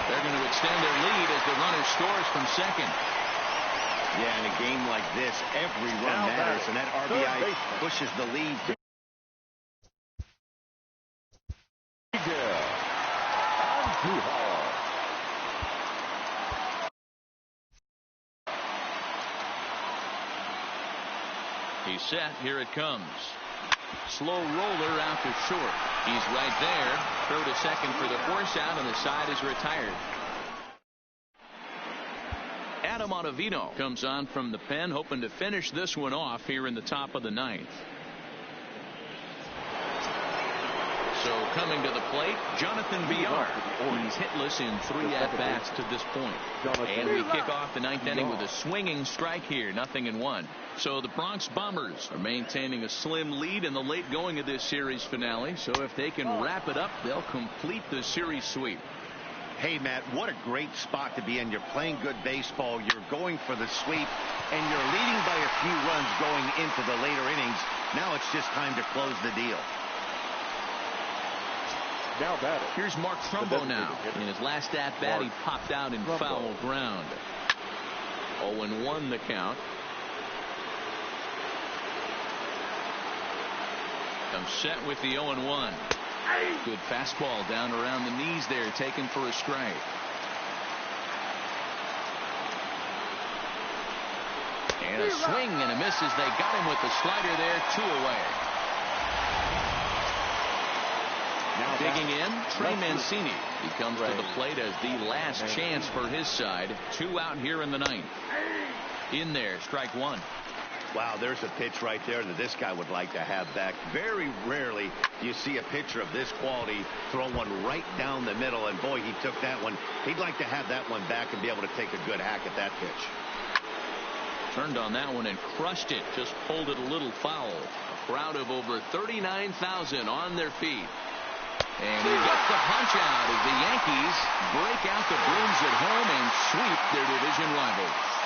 They're going to extend their lead as the runner scores from second. Yeah, in a game like this, every run matters, and that RBI pushes the lead to He's set. Here it comes. Slow roller out to short. He's right there. Throw to second for the force out, and the side is retired. Adam Ottavino comes on from the pen, hoping to finish this one off here in the top of the 9th. So coming to the plate, Jonathan Villar. He's hitless in 3 at-bats to this point. And we kick off the 9th inning with a swinging strike here. 0-1. So the Bronx Bombers are maintaining a slim lead in the late going of this series finale. So if they can wrap it up, they'll complete the series sweep. Hey, Matt, what a great spot to be in. You're playing good baseball. You're going for the sweep, and you're leading by a few runs going into the later innings. Now it's just time to close the deal. Now batting. Here's Mark Trumbo now. In his last at-bat, he popped out in foul ground. 0-1 the count. Comes set with the 0-1. Good fastball down around the knees there, taken for a strike. And a swing and a miss as they got him with the slider there, 2 away. Now digging in, Trey Mancini. He comes to the plate as the last chance for his side. 2 out here in the 9th. In there, strike 1. Wow, there's a pitch right there that this guy would like to have back. Very rarely do you see a pitcher of this quality throw one right down the middle, and boy, he took that one. He'd like to have that one back and be able to take a good hack at that pitch. Turned on that one and crushed it. Just pulled it a little foul. A crowd of over 39,000 on their feet. And he gets the punch out as the Yankees break out the brooms at home and sweep their division rivals.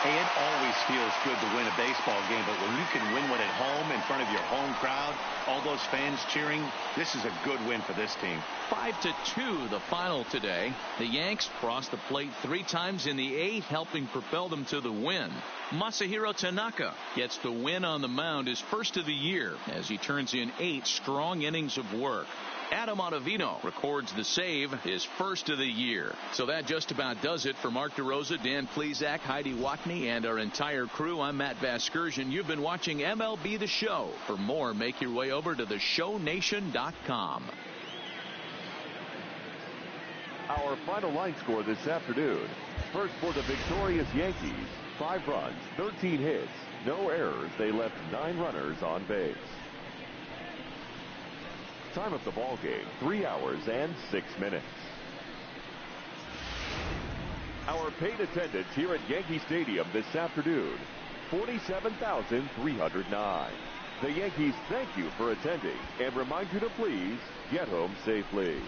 Hey, it always feels good to win a baseball game, but when you can win one at home in front of your home crowd, all those fans cheering, this is a good win for this team. 5-2 the final today. The Yanks crossed the plate 3 times in the 8th, helping propel them to the win. Masahiro Tanaka gets the win on the mound, his first of the year, as he turns in 8 strong innings of work. Adam Ottavino records the save, his first of the year. So that just about does it for Mark DeRosa, Dan Plesac, Heidi Watney, and our entire crew. I'm Matt Vasgersian. You've been watching MLB The Show. For more, make your way over to theshownation.com. Our final line score this afternoon. First for the victorious Yankees. 5 runs, 13 hits, no errors. They left 9 runners on base. Time of the ball game, 3 hours and 6 minutes. Our paid attendance here at Yankee Stadium this afternoon, 47,309. The Yankees thank you for attending and remind you to please get home safely.